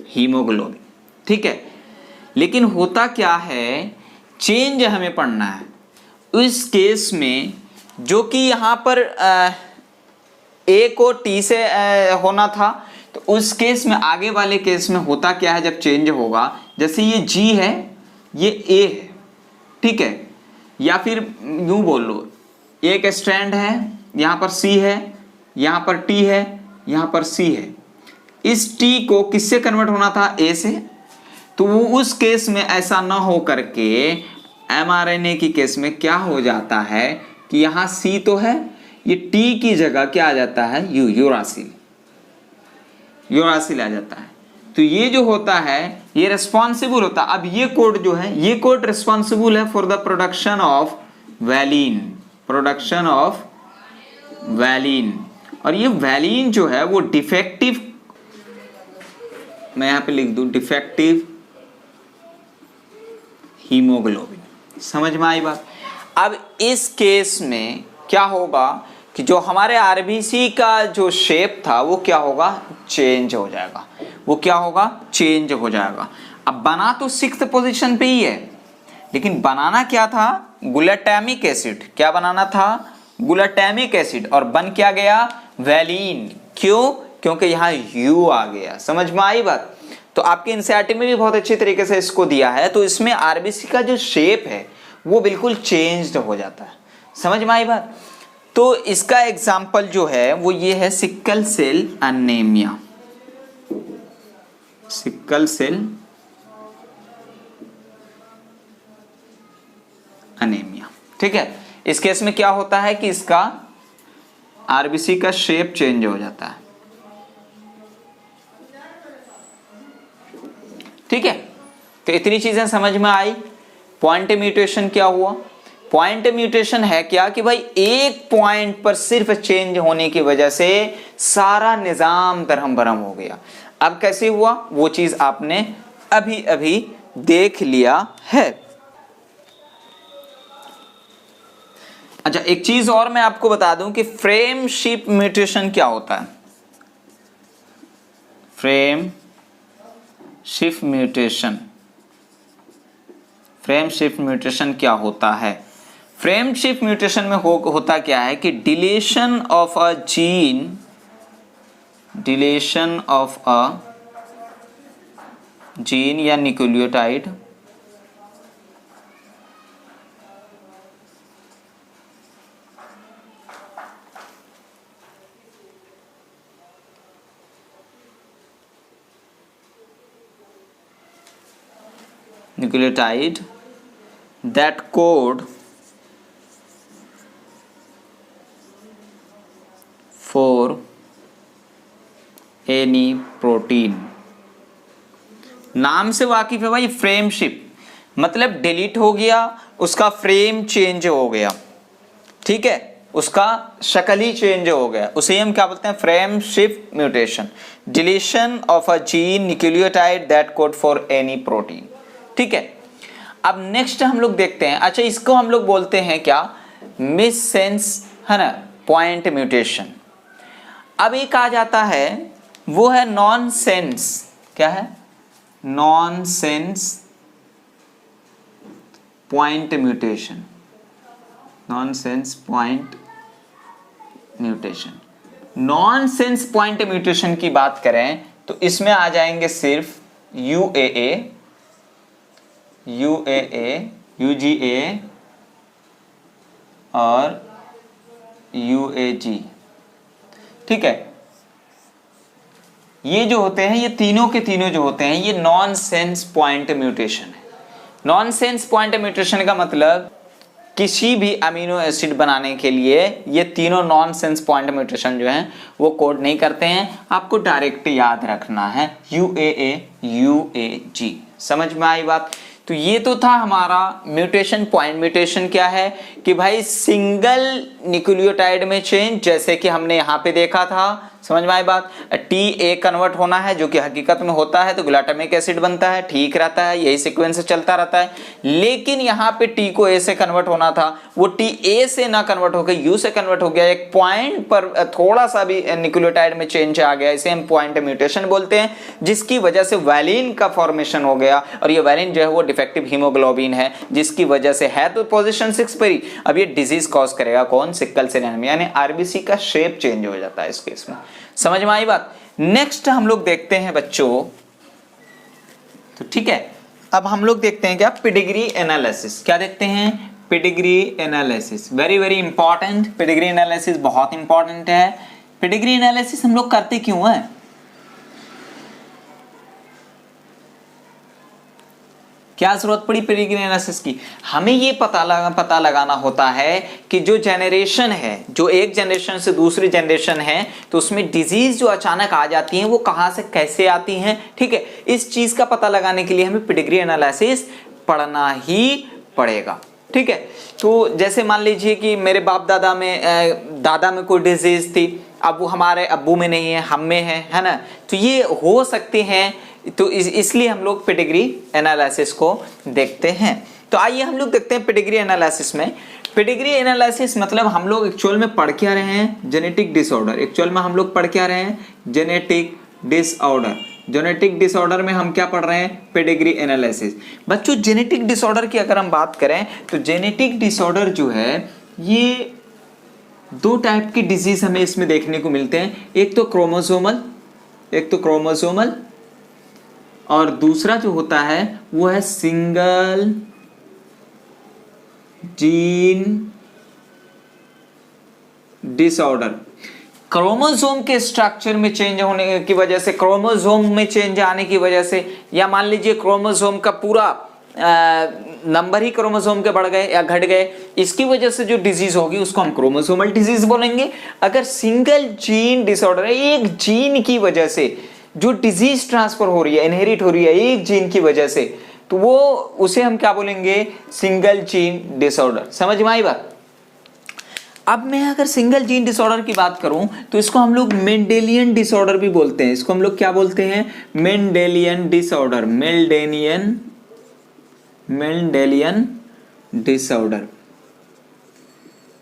haemoglobin, ठीक है। लेकिन होता क्या है, चेंज हमें पढ़ना है। इस केस में जो कि यहां पर ए को टी से होना था, तो उस केस में आगे वाले केस में होता क्या है जब चेंज होगा, जैसे ये जी है, ये ए है, ठीक है। या फिर यूं बोल लो, एक स्ट्रैंड है, यहां पर सी है, यहां पर टी है, यहां पर सी है। इस टी को किससे कन्वर्ट होना था, ए से। तो वो उस केस में ऐसा ना हो करके एमआरएनए की केस में क्या हो जाता है कि यहां सी तो है, ये टी की जगह क्या आ जाता है, यूरासिल, यूरासिल आ जाता है। तो ये जो होता है ये रिस्पॉन्सिबल होता है। अब ये कोड जो है, ये कोड रिस्पॉन्सिबल है for the production of valine, production of valine. और ये वैलिन जो है वो डिफेक्टिव, मैं यहां पे लिख दूं डिफेक्टिव हीमोग्लोबिन। समझ में आई बात? अब इस केस में क्या होगा कि जो हमारे आरबीसी का जो शेप था वो क्या होगा, चेंज हो जाएगा। वो क्या होगा, चेंज हो जाएगा। अब बना तो 6th पोजीशन पे ही है, लेकिन बनाना क्या था, ग्लूटामिक एसिड। क्या बनाना था, ग्लूटामिक एसिड। और बन क्या गया, वैलिन। क्यों? क्योंकि यहाँ यू आ गया। समझ में आई बात? तो आपके एनसीईआरटी में भी बहुत अच्छी तरीके से इसको दिया है। तो इसमें आरबीसी का जो शेप है वो बिल्कुल चेंज्ड हो जाता है। समझ में आई बात? तो इसका एग्जाम्पल जो है वो ये है sickle cell anaemia. Sickle cell anaemia, ठीक है। इस केस में क्या होता है कि इसका आरबीसी का शेप चेंज हो जाता है, ठीक है। तो इतनी चीजें समझ में आई। पॉइंट म्यूटेशन क्या हुआ, पॉइंट म्यूटेशन है क्या कि भाई एक पॉइंट पर सिर्फ चेंज होने की वजह से सारा निजाम दरहम बरहम हो गया। अब कैसे हुआ वो चीज आपने अभी अभी देख लिया है। अच्छा, एक चीज और मैं आपको बता दूं कि फ्रेम शिफ्ट म्यूटेशन क्या होता है। Frame shift mutation, frame shift mutation क्या होता है? फ्रेम शिफ्ट म्यूटेशन में होता क्या है कि deletion of a gene, deletion of a gene या nucleotide nucleotide that code for any protein। नाम से वाकिफ है भाई, फ्रेम शिफ्ट मतलब डिलीट हो गया, उसका फ्रेम चेंज हो गया, ठीक है, उसका शक्ल ही चेंज हो गया, उसे हम क्या बोलते हैं? Frame shift mutation, deletion of a gene nucleotide that code for any protein, ठीक है। अब नेक्स्ट हम लोग देखते हैं, अच्छा इसको हम लोग बोलते हैं क्या? मिस सेंस, है ना, पॉइंट म्यूटेशन। अब एक आ जाता है, वो है नॉन सेंस, क्या है? Non sense point mutation, non sense point mutation. Non sense point mutation की बात करें तो इसमें आ जाएंगे सिर्फ UAA, UGA और UAG, ठीक है। ये जो होते हैं, ये तीनों के तीनों जो होते हैं, ये नॉन सेंस पॉइंट म्यूटेशन है। नॉन सेंस पॉइंट म्यूटेशन का मतलब किसी भी अमीनो एसिड बनाने के लिए ये तीनों नॉन सेंस पॉइंट म्यूटेशन जो हैं वो कोड नहीं करते हैं, आपको डायरेक्ट याद रखना है UAA UAG। समझ में आई बात? तो ये तो था हमारा म्यूटेशन। पॉइंट म्यूटेशन क्या है कि भाई सिंगल न्यूक्लियोटाइड में चेंज, जैसे कि हमने यहाँ पे देखा था, समझ में आई बात? TA कन्वर्ट होना है, जो कि हकीकत में होता है तो ग्लूटामिक एसिड बनता है, ठीक रहता है, यही सीक्वेंस चलता रहता है। लेकिन यहाँ पे T को A से कन्वर्ट होना था, वो TA से ना कन्वर्ट होकर U से कन्वर्ट हो गया, एक पॉइंट पर थोड़ा सा भी न्यूक्लियोटाइड में चेंज आ गया, इसे हम पॉइंट म्यूटेशन बोलते हैं, जिसकी वजह से वैलिन का फॉर्मेशन हो गया। और ये वैलिन जो है वो डिफेक्टिव हीमोग्लोबिन है, जिसकी वजह से है तो पोजीशन 6 पर ही, अब ये डिजीज कॉज करेगा, कौन? सिकल सेल एनीमिया, यानी RBC का शेप चेंज हो जाता है इस केस में। समझ में आई बात? नेक्स्ट हम लोग देखते हैं बच्चों, तो ठीक है, अब हम लोग देखते हैं क्या? Pedigree analysis. क्या देखते हैं? Pedigree analysis, very very important. Pedigree analysis बहुत इंपॉर्टेंट है। पेडिग्री एनालिसिस हम लोग करते क्यों हैं? क्या जरूरत पड़ी पेडिग्री एनालिसिस की? हमें ये पता लगाना होता है कि जो जनरेशन है, जो एक जनरेशन से दूसरी जनरेशन है, तो उसमें डिजीज जो अचानक आ जाती हैं वो कहां से कैसे आती हैं, ठीक है। इस चीज का पता लगाने के लिए हमें पेडिग्री एनालिसिस पढ़ना ही पड़ेगा, ठीक है। तो जैसे मान लीजिए कि मेरे बाप दादा में कोई डिजीज थी, अब वो हमारे अब्बू में नहीं है, हम में है ना, तो ये हो सकते हैं, तो इसलिए हम लोग पेडिग्री एनालिसिस को देखते हैं। तो आइए हम लोग देखते हैं पेडिग्री एनालिसिस में। पेडिग्री एनालिसिस मतलब हम लोग एक्चुअल में पढ़ क्या रहे हैं? Genetic disorder. एक्चुअल में हम लोग पढ़ क्या रहे हैं? Genetic disorder. जेनेटिक डिसऑर्डर में हम क्या पढ़ रहे हैं? Pedigree analysis. बच्चों जेनेटिक डिसऑर्डर की अगर हम बात करें तो जेनेटिक डिसऑर्डर जो है ये दो टाइप की डिजीज हमें इसमें देखने को मिलते हैं। एक तो क्रोमोसोमल और दूसरा जो होता है वो है सिंगल जीन डिसऑर्डर। क्रोमोसोम के स्ट्रक्चर में चेंज होने की वजह से, क्रोमोसोम में चेंज आने की वजह से, या मान लीजिए क्रोमोसोम का पूरा नंबर ही क्रोमोसोम के बढ़ गए या घट गए, इसकी वजह से जो डिजीज होगी उसको हम क्रोमोसोमल डिजीज बोलेंगे। अगर सिंगल जीन डिसऑर्डर है, एक जीन की वजह से जो डिजीज ट्रांसफर हो रही है, इनहेरिट हो रही है एक जीन की वजह से, तो वो उसे हम क्या बोलेंगे? Single gene disorder. समझ में आई बात? अब मैं अगर सिंगल जीन डिसऑर्डर की बात करूं तो इसको हम लोग मेंडेलियन डिसऑर्डर भी बोलते हैं। इसको हम लोग क्या बोलते हैं? Mendelian disorder. Mendelian disorder.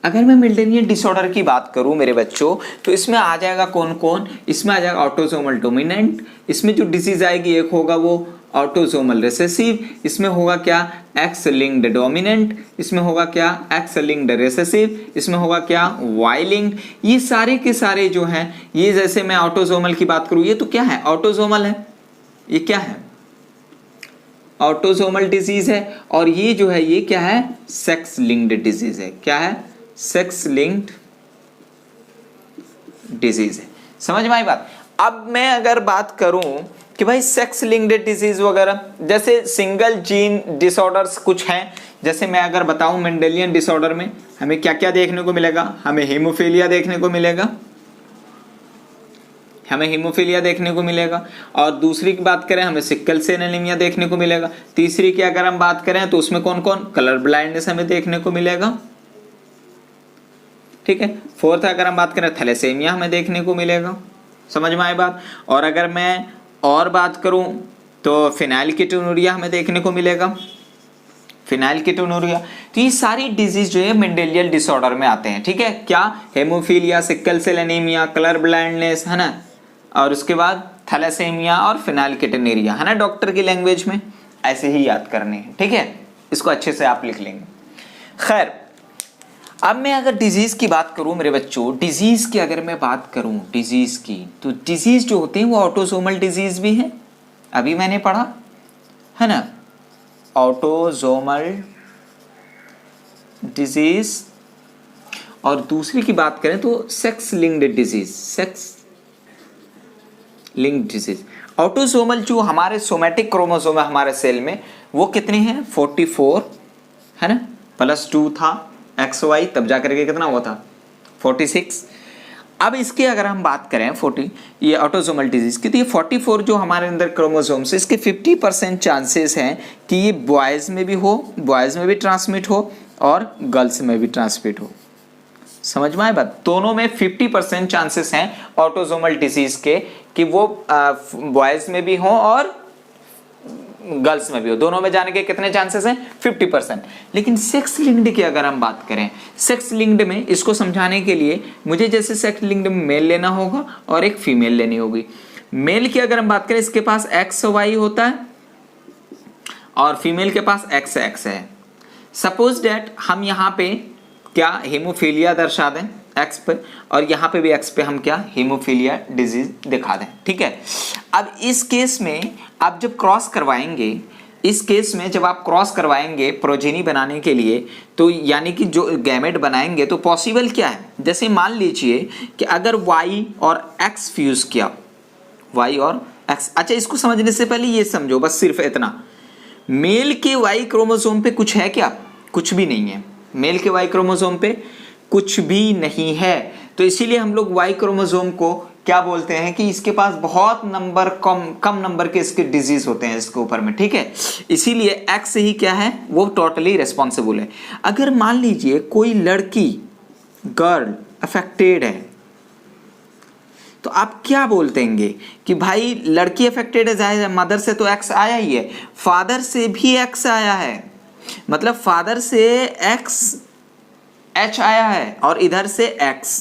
अगर मैं मेंडेलियन डिसऑर्डर की बात करूं मेरे बच्चों, तो इसमें आ जाएगा कौन कौन, इसमें आ जाएगा ऑटोसोमल डोमिनेंट, इसमें जो डिजीज आएगी एक होगा वो ऑटोसोमल रिसेसिव, इसमें होगा क्या एक्स लिंक्ड डोमिनेंट, इसमें होगा क्या एक्स लिंक्ड रिसेसिव, इसमें होगा क्या वाई लिंक्ड। ये सारे के सारे जो हैं, ये जैसे मैं ऑटोसोमल की बात करूं, ये तो क्या है ऑटोसोमल है, ये क्या है ऑटोसोमल डिजीज है, और ये जो है ये क्या है सेक्स लिंक्ड डिजीज है, क्या है सेक्स लिंक्ड डिजीज है। समझ में आई बात। अब मैं अगर बात करूं कि भाई सेक्स लिंक्ड डिजीज वगैरह, जैसे सिंगल जीन डिसऑर्डर्स कुछ हैं, जैसे मैं अगर बताऊं मेंडेलियन डिसऑर्डर में हमें क्या क्या देखने को मिलेगा, हमें हीमोफीलिया देखने को मिलेगा, हमें हीमोफीलिया देखने को मिलेगा, और दूसरी की बात करें हमें सिकल सेल एनीमिया देखने को मिलेगा, तीसरी की अगर हम बात करें तो उसमें कौन कौन कलर ब्लाइंडनेस हमें देखने को मिलेगा, ठीक है। फोर्थ अगर हम बात करें थैलेसेमिया हमें देखने को मिलेगा। समझ में आए बात। और अगर मैं और बात करूं तो फिनाइलकीटोनुरिया हमें देखने को मिलेगा, फिनाइलकीटोनुरिया। तो ये सारी डिजीज जो है मेंडेलियन डिसऑर्डर में आते हैं, ठीक है। क्या haemophilia, sickle cell anaemia, colour blindness, है ना, और उसके बाद थैलेसेमिया और फिनाइलकीटोनुरिया, है ना, डॉक्टर की लैंग्वेज में ऐसे ही याद करने हैं, ठीक है। इसको अच्छे से आप लिख लेंगे। खैर, अब मैं अगर डिजीज की बात करूं मेरे बच्चों, डिजीज की अगर मैं बात करूं डिजीज की, तो डिजीज जो होते हैं वो ऑटोसोमल डिजीज भी हैं, अभी मैंने पढ़ा है ना, ऑटोसोमल डिजीज। और दूसरी की बात करें तो sex linked disease, sex linked disease. Autosomal जो हमारे सोमैटिक क्रोमोसोम है हमारे सेल में, वो कितने हैं 44, है ना, +2 था XY, तब जाकर के कितना हुआ था 46। अब इसकी अगर हम बात करें 40, ये ऑटोसोमल डिजीज की, तो ये 44 जो हमारे अंदर क्रोमोसोम्स, इसके 50% चांसेस हैं कि ये बॉयज में भी हो, बॉयज में भी ट्रांसमिट हो और गर्ल्स में भी ट्रांसमिट हो। समझ में आए बात। दोनों में 50% चांसेस हैं ऑटोसोमल डिजीज के कि वो बॉयज में भी हो और गर्ल्स में भी हो, दोनों में जाने के कितने चांसेस हैं 50%। लेकिन सेक्स लिंक्ड की अगर हम बात करें, सेक्स लिंक्ड में इसको समझाने के लिए मुझे जैसे सेक्स लिंक्ड में मेल लेना होगा और एक फीमेल लेनी होगी। मेल की अगर हम बात करें, इसके पास XY होता है और फीमेल के पास XX है। सपोज डेट हम यहाँ पे क्या हीमोफीलिया दर्शा दें X पे, और यहाँ पे भी X पे हम क्या हीमोफीलिया डिजीज दिखा दें, ठीक है। अब इस केस में आप जब क्रॉस करवाएंगे, इस केस में जब आप क्रॉस करवाएंगे प्रोजेनी बनाने के लिए, तो यानी कि जो गैमेट बनाएंगे, तो पॉसिबल क्या है, जैसे मान लीजिए कि अगर Y और X फ्यूज किया, Y और X। अच्छा, इसको समझने से पहले ये समझो बस सिर्फ इतना, मेल के Y क्रोमोसोम पे कुछ है क्या, कुछ भी नहीं है। मेल के Y क्रोमोसोम पे कुछ भी नहीं है, तो इसीलिए हम लोग Y क्रोमोसोम को क्या बोलते हैं कि इसके पास बहुत नंबर कम नंबर के इसके डिजीज होते हैं इसके ऊपर में, ठीक है। इसीलिए X ही क्या है, वो टोटली रिस्पॉन्सिबल है। अगर मान लीजिए कोई लड़की गर्ल अफेक्टेड है, तो आप क्या बोलते हैं कि भाई लड़की अफेक्टेड है, जाहिर है मदर से तो X आया ही है, फादर से भी X आया है, मतलब फादर से H आया है और इधर से X।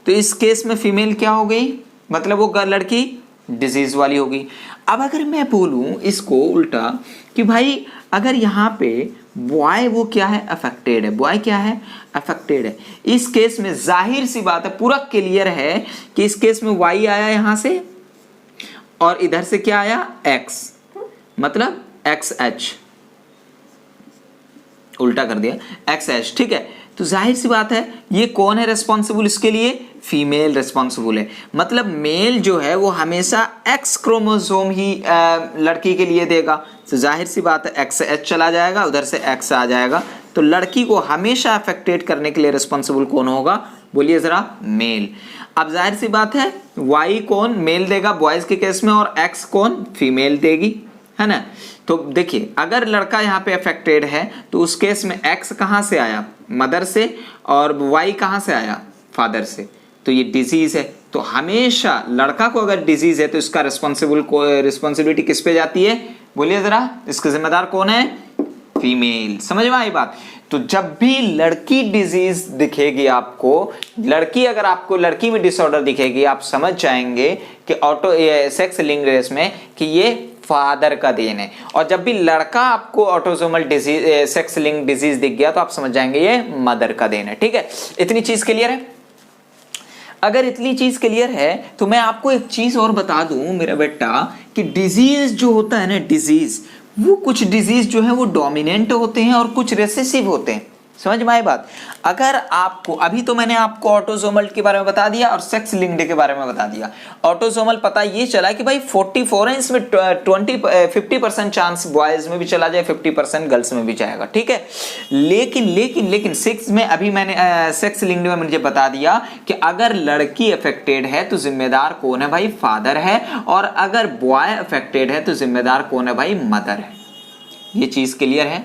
तो इस केस में फीमेल क्या हो गई, मतलब वो लड़की डिजीज वाली होगी। अब अगर मैं बोलूं इसको उल्टा कि भाई अगर यहाँ पे बॉय वो क्या है अफेक्टेड है, बॉय क्या है अफेक्टेड है, इस केस में जाहिर सी बात है, पूरा क्लियर है कि इस केस में Y आया यहाँ से और इधर से क्या आया X, मतलब XH, उल्टा कर दिया XH, ठीक है। तो जाहिर सी बात है ये कौन है रिस्पॉन्सिबल इसके लिए, फीमेल रिस्पॉन्सिबल है। मतलब मेल जो है वो हमेशा X क्रोमोसोम ही लड़की के लिए देगा, तो जाहिर सी बात है XH चला जाएगा, उधर से X आ जाएगा, तो लड़की को हमेशा अफेक्टेड करने के लिए रिस्पॉन्सिबल कौन होगा, बोलिए जरा, मेल। अब जाहिर सी बात है Y कौन मेल देगा बॉयज के केस में, और X कौन फीमेल देगी, है ना। तो देखिए अगर लड़का यहाँ पे अफेक्टेड है तो उस केस में X कहाँ से आया, मदर से, और Y कहाँ से आया, फादर से, तो ये डिजीज है। तो हमेशा लड़का को अगर डिजीज है तो इसका रिस्पॉन्सिबिलिटी किस पे जाती है, बोलिए जरा, इसका जिम्मेदार कौन है, फीमेल। समझ में आई बात? तो जब भी लड़की डिजीज दिखेगी आपको, लड़की अगर आपको लड़की में डिसऑर्डर दिखेगी, आप समझ जाएंगे कि सेक्स लिंक्ड रेस में कि ये फादर का देन है। और जब भी लड़का आपको autosomal disease sex linked disease दिख गया तो आप समझ जाएंगे ये मदर का देन है। ठीक है, इतनी चीज क्लियर है? अगर इतनी चीज क्लियर है तो मैं आपको एक चीज और बता दूं मेरा बेटा कि डिजीज जो होता है ना, डिजीज, वो कुछ डिजीज जो है वो डोमिनेंट होते हैं और कुछ रेसेसिव होते हैं। समझ में आई बात? अगर आपको अभी तो मैंने आपको ऑटोसोमल के बारे में बता दिया और सेक्स लिंक्ड के बारे में बता दिया। ऑटोसोमल पता ये चला कि भाई 44 है, इसमें 50% चांस बॉयज में भी चला जाए, 50% गर्ल्स में भी जाएगा। ठीक है, लेकिन सेक्स में अभी मैंने सेक्स लिंक्ड में मुझे बता दिया कि अगर लड़की अफेक्टेड है तो जिम्मेदार कौन है भाई? फादर है। और अगर बॉय अफेक्टेड है तो जिम्मेदार कौन है भाई? मदर है। ये चीज क्लियर है?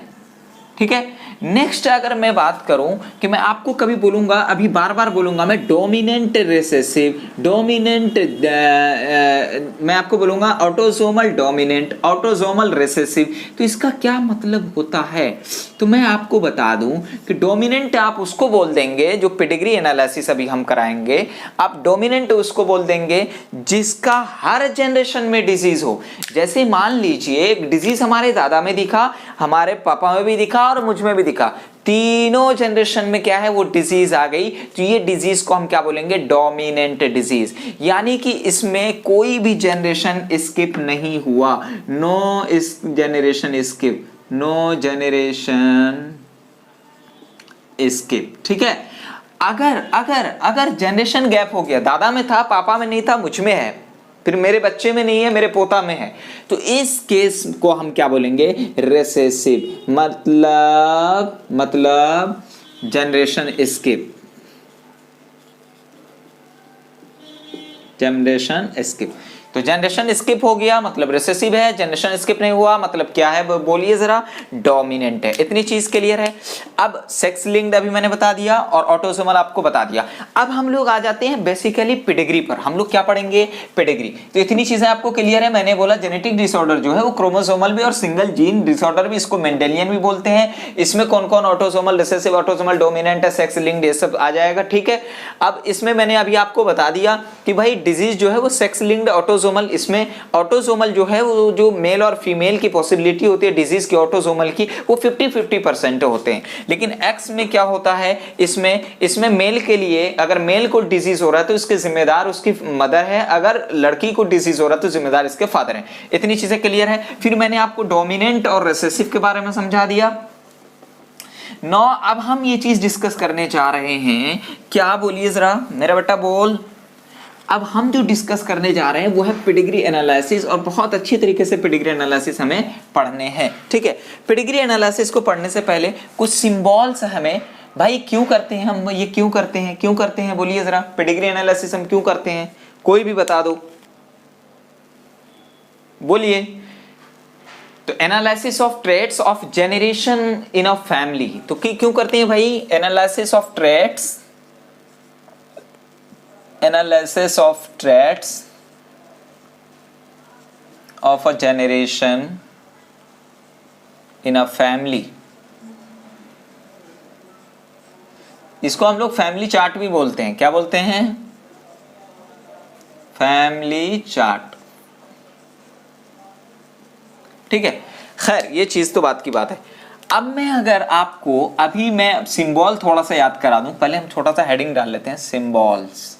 ठीक है, नेक्स्ट अगर मैं बात करूं कि मैं आपको कभी बोलूंगा, अभी बार बार बोलूंगा मैं, डोमिनेंट रिसेसिव, डोमिनेंट, मैं आपको बोलूंगा ऑटोसोमल डोमिनेंट, ऑटोसोमल रिसेसिव, तो इसका क्या मतलब होता है? तो मैं आपको बता दूं कि डोमिनेंट आप उसको बोल देंगे, जो पेडिग्री एनालिसिस अभी हम कराएंगे, आप डोमिनेंट उसको बोल देंगे जिसका हर जनरेशन में डिजीज हो। जैसे मान लीजिए एक डिजीज हमारे दादा में दिखा, हमारे पापा में भी दिखा और मुझ में भी दिखा, तीनों जनरेशन में क्या है? वो डिजीज आ गई, तो ये डिजीज को हम क्या बोलेंगे? Dominant disease. यानी कि इसमें कोई भी जनरेशन स्किप नहीं हुआ, नो इस generation skip, no generation skip. ठीक है, अगर अगर अगर जनरेशन गैप हो गया, दादा में था, पापा में नहीं था, मुझ में है, फिर मेरे बच्चे में नहीं है, मेरे पोता में है, तो इस केस को हम क्या बोलेंगे? रिसेसिव। मतलब जनरेशन स्किप, जनरेशन स्किप। तो जनरेशन स्किप हो गया मतलब रिसेसिव है, जनरेशन स्किप नहीं हुआ मतलब क्या है? बोलिए जरा, डोमिनेंट है। इतनी चीज क्लियर है? अब सेक्स लिंक्ड अभी मैंने बता दिया और ऑटोसोमल आपको बता दिया। अब हम लोग आ जाते हैं बेसिकली पेडिग्री पर। हम लोग क्या पढ़ेंगे? पेडिग्री। तो इतनी चीजें आपको क्लियर है? मैंने बोला जेनेटिक डिसऑर्डर जो है वो क्रोमोसोमल भी और सिंगल जीन डिसऑर्डर भी, इसको मेंडेलियन भी बोलते हैं। इसमें कौन कौन ऑटोसोमल रिसेसिव, ऑटोसोमल डोमिनेंट है, सेक्स लिंक्ड, ये सब आ जाएगा। ठीक है, अब इसमें मैंने अभी आपको बता दिया कि भाई डिजीज जो है वो सेक्स लिंक्ड, ऑटोसोमल, इसमें ऑटोसोमल जो है वो जो मेल और फीमेल की पॉसिबिलिटी होती है डिजीज की ऑटोसोमल की, वो 50-50% होते हैं। लेकिन एक्स में क्या होता है? इसमें मेल के लिए अगर मेल को डिजीज हो रहा है तो इसके जिम्मेदार उसकी मदर है, अगर लड़की को डिजीज हो रहा है तो जिम्मेदार इसके फादर है। इतनी चीजें क्लियर है? फिर मैंने आपको डोमिनेंट और रिसेसिव के बारे में समझा दिया। नो, अब हम ये चीज डिस्कस करने जा रहे हैं, क्या? बोलिए जरा मेरा बेटा, बोल। अब हम जो डिस्कस करने जा रहे हैं वो है पेडिग्री एनालिसिस, और बहुत अच्छी तरीके से पेडिग्री एनालिसिस हमें पढ़ने हैं। ठीक है, पेडिग्री एनालिसिस को पढ़ने से पहले कुछ सिंबल्स हमें, भाई क्यों करते हैं हम ये, क्यों करते हैं बोलिए जरा, पेडिग्री एनालिसिस हम क्यों करते हैं? कोई भी बता दो, बोलिए। तो analysis of traits of generation in a family, तो क्यों करते हैं भाई? Analysis of traits, analysis of traits of a generation in a family, इसको हम लोग फैमिली चार्ट भी बोलते हैं। क्या बोलते हैं? Family chart. ठीक है, खैर ये चीज तो बात की बात है। अब मैं अगर आपको अभी मैं सिंबल थोड़ा सा याद करा दूं, पहले हम छोटा सा हेडिंग डाल लेते हैं, सिंबल्स।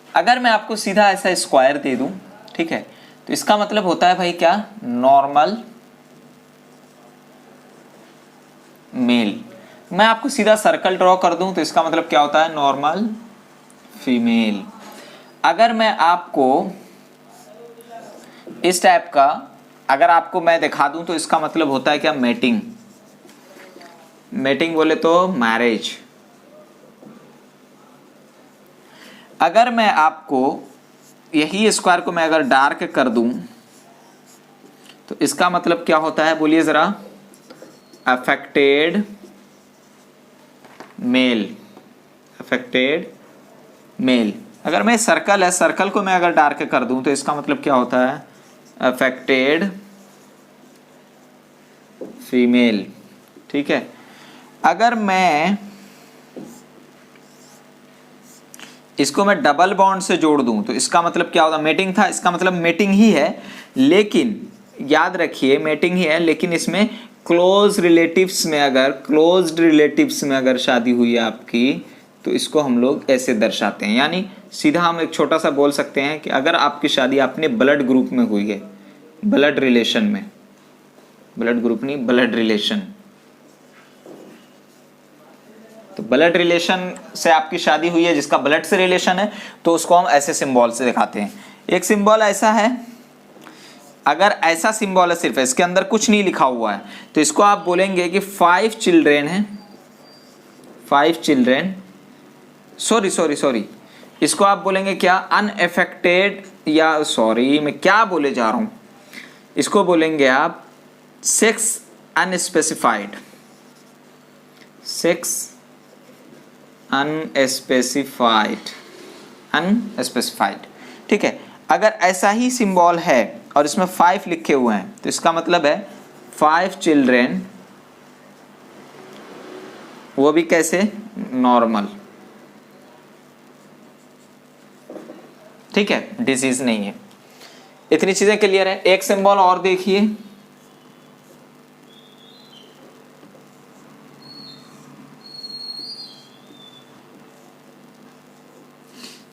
अगर मैं आपको सीधा ऐसा स्क्वायर दे दूं, ठीक है, तो इसका मतलब होता है भाई क्या? Normal male. मैं आपको सीधा सर्कल ड्रॉ कर दूं तो इसका मतलब क्या होता है? Normal female. अगर मैं आपको इस टाइप का अगर आपको मैं दिखा दूं तो इसका मतलब होता है क्या? मेटिंग। मेटिंग बोले तो मैरिज। अगर मैं आपको यही स्क्वायर को मैं अगर डार्क कर दूं तो इसका मतलब क्या होता है? बोलिए जरा, अफेक्टेड मेल। Affected mail. अगर मैं सर्कल है, सर्कल को मैं अगर डार्क कर दूं तो इसका मतलब क्या होता है? Affected female. ठीक है, अगर मैं इसको मैं डबल बॉन्ड से जोड़ दूं तो इसका मतलब क्या होगा, मेटिंग था, इसका मतलब मेटिंग ही है, लेकिन याद रखिए मेटिंग ही है, लेकिन इसमें क्लोज रिलेटिव्स में अगर शादी हुई है आपकी तो इसको हम लोग ऐसे दर्शाते हैं। यानी सीधा हम एक छोटा सा बोल सकते हैं कि अगर आपकी शादी अपने ब्लड ग्रुप में हुई है, ब्लड रिलेशन में, ब्लड ग्रुप नहीं ब्लड रिलेशन, तो ब्लड रिलेशन से आपकी शादी हुई है जिसका ब्लड से रिलेशन है, तो उसको हम ऐसे सिंबल से दिखाते हैं। एक सिंबल ऐसा है, अगर ऐसा सिंबल है सिर्फ इसके अंदर कुछ नहीं लिखा हुआ है तो इसको आप बोलेंगे कि 5 चिल्ड्रेन है, 5 चिल्ड्रेन, सॉरी इसको आप बोलेंगे क्या, अनएफेक्टेड, या सॉरी मैं क्या बोले जा रहा हूं, इसको बोलेंगे आप सेक्स अनस्पेसिफाइड, सेक्स अनस्पेसिफाइड। ठीक है, अगर ऐसा ही सिंबल है और इसमें 5 लिखे हुए हैं तो इसका मतलब है 5 चिल्ड्रेन, वो भी कैसे, नॉर्मल। ठीक है, डिजीज नहीं है। इतनी चीजें क्लियर है। एक सिंबल और देखिए,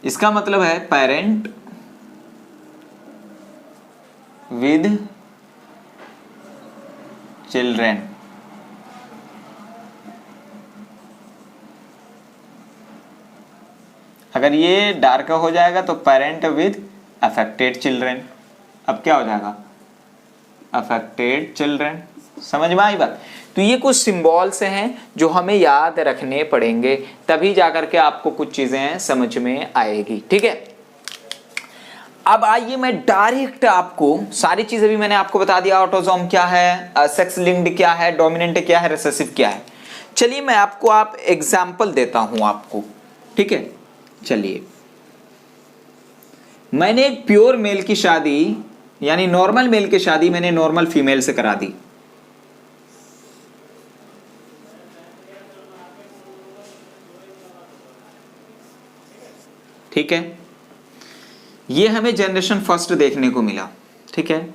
इसका मतलब है पेरेंट विद चिल्ड्रेन। अगर ये डार्क हो जाएगा तो पेरेंट विद अफेक्टेड चिल्ड्रेन। अब क्या हो जाएगा, अफेक्टेड चिल्ड्रेन। समझ में आई बात। तो ये कुछ सिंबल्स हैं जो हमें याद रखने पड़ेंगे, तभी जाकर के आपको कुछ चीजें समझ में आएगी। ठीक है, अब आइए मैं डायरेक्ट आपको सारी चीजें भी मैंने आपको बता दिया, ऑटोसोम क्या है, सेक्स लिंक्ड क्या है, डोमिनेंट क्या है, रिसेसिव क्या है। चलिए मैं आपको आप एग्जाम्पल देता हूं आपको। ठीक है, चलिए मैंने एक प्योर मेल की शादी यानी नॉर्मल मेल की शादी मैंने नॉर्मल फीमेल से करा दी। ठीक है, ये हमें जनरेशन फर्स्ट देखने को मिला। ठीक है,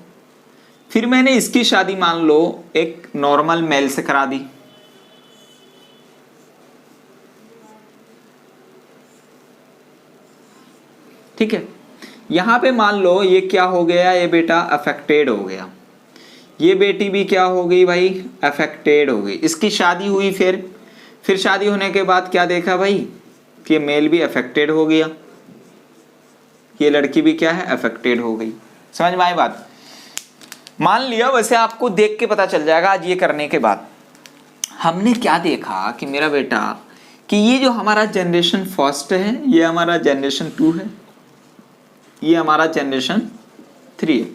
फिर मैंने इसकी शादी मान लो एक नॉर्मल मेल से करा दी। ठीक है, यहां पे मान लो ये क्या हो गया, ये बेटा अफेक्टेड हो गया, ये बेटी भी क्या हो गई भाई, अफेक्टेड हो गई। इसकी शादी हुई, फिर शादी होने के बाद क्या देखा भाई कि मेल भी अफेक्टेड हो गया, ये लड़की भी क्या है, अफेक्टेड हो गई। समझ में आई बात। मान लिया, वैसे आपको देख के पता चल जाएगा आज ये करने के बाद। हमने क्या देखा कि मेरा बेटा कि ये जो हमारा जनरेशन फर्स्ट है, ये हमारा जनरेशन 2 है, ये हमारा जनरेशन 3 है।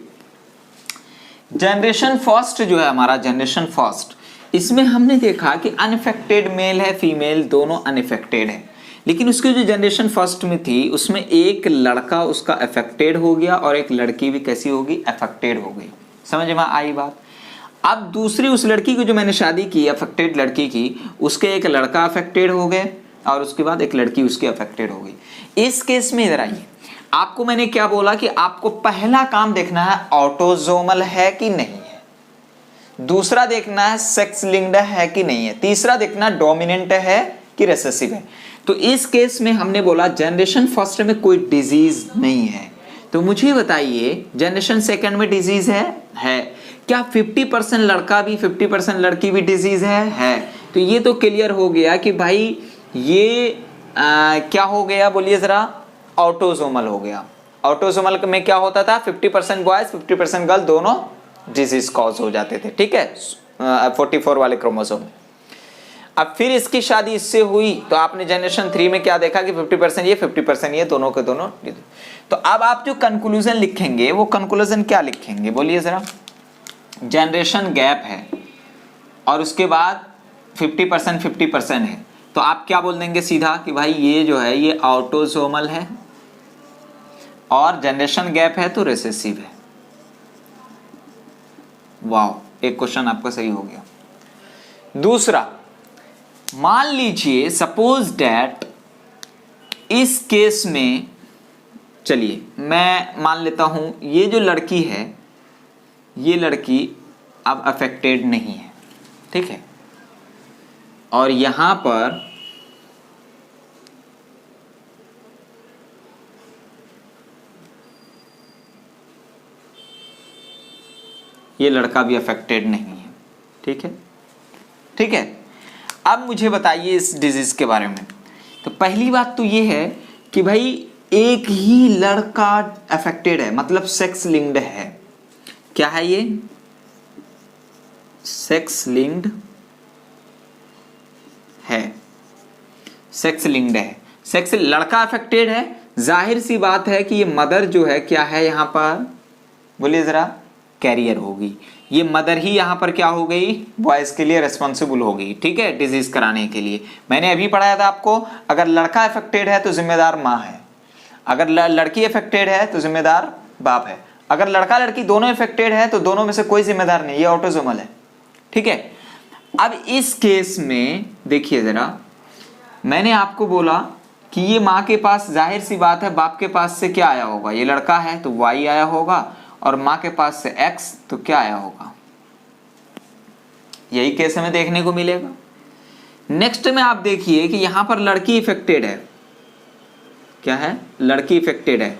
जनरेशन फर्स्ट जो है हमारा जनरेशन फर्स्ट, इसमें हमने देखा कि अनइफेक्टेड मेल है, फीमेल दोनों अनइफेक्टेड है। लेकिन उसकी जो जनरेशन फर्स्ट में थी उसमें एक लड़का उसका अफेक्टेड हो गया और एक लड़की भी कैसी होगी, अफेक्टेड हो गई। समझ में आई बात। अब दूसरी उस लड़की की जो मैंने शादी की, अफेक्टेड लड़की की, उसके एक लड़का अफेक्टेड हो गए और उसके बाद एक लड़की उसकी अफेक्टेड हो गई। इस केस में इधर आइए, आपको मैंने क्या बोला कि आपको पहला काम देखना है ऑटोसोमल है कि नहीं है, दूसरा देखना है सेक्स लिंक्ड है कि नहीं है, तीसरा देखना डोमिनेंट है कि रिसेसिव है। तो इस केस में हमने बोला जनरेशन फर्स्ट में कोई डिजीज नहीं है। तो मुझे बताइए जनरेशन सेकंड में डिजीज है क्या 50% लड़का भी 50% लड़की भी डिजीज है। तो ये तो क्लियर हो गया कि भाई ये क्या हो गया, बोलिए जरा, ऑटोसोमल हो गया। ऑटोसोमल में क्या होता था, 50% बॉयज 50% गर्ल दोनों डिजीज कॉज हो जाते थे। ठीक है, 44 वाले क्रोमोसोम। अब फिर इसकी शादी इससे हुई तो आपने जनरेशन 3 में क्या देखा कि 50% ये 50% ये दोनों के दोनों। तो अब आप जो कंक्लूजन लिखेंगे वो कंक्लूजन क्या लिखेंगे, बोलिए जरा। जनरेशन गैप है और उसके बाद 50% 50% है, तो आप क्या बोल देंगे सीधा कि भाई ये जो है ये ऑटोसोमल है और जनरेशन गैप है तो रिसेसिव है। वाह, एक क्वेश्चन आपका सही हो गया। दूसरा, मान लीजिए सपोज डैट इस केस में, चलिए मैं मान लेता हूं ये जो लड़की है, ये लड़की अब अफेक्टेड नहीं है, ठीक है, और यहां पर ये लड़का भी अफेक्टेड नहीं है, ठीक है, ठीक है। अब मुझे बताइए इस डिजीज के बारे में। तो पहली बात तो ये है कि भाई एक ही लड़का अफेक्टेड है, मतलब सेक्स लिंक्ड है। क्या है ये? सेक्स लिंक्ड है, सेक्स लिंक्ड है, सेक्स लड़का अफेक्टेड है। जाहिर सी बात है कि ये मदर जो है क्या है यहां पर, बोलिए जरा, कैरियर होगी। ये मदर ही यहां पर क्या हो गई, बॉयज के लिए रेस्पॉन्सिबल हो गई, ठीक है, डिजीज कराने के लिए। मैंने अभी पढ़ाया था आपको, अगर लड़का अफेक्टेड है तो जिम्मेदार माँ है, अगर लड़की अफेक्टेड है तो जिम्मेदार बाप है, अगर लड़का लड़की दोनों अफेक्टेड है तो दोनों में से कोई जिम्मेदार नहीं, ये ऑटोसोमल है, ठीक है। अब इस केस में देखिए जरा, मैंने आपको बोला कि ये माँ के पास, जाहिर सी बात है बाप के पास से क्या आया होगा, ये लड़का है तो वाई आया होगा, और माँ के पास से एक्स तो क्या आया होगा, यही केस हमें देखने को मिलेगा। नेक्स्ट में आप देखिए कि यहां पर लड़की इफेक्टेड है, क्या है, लड़की इफेक्टेड है।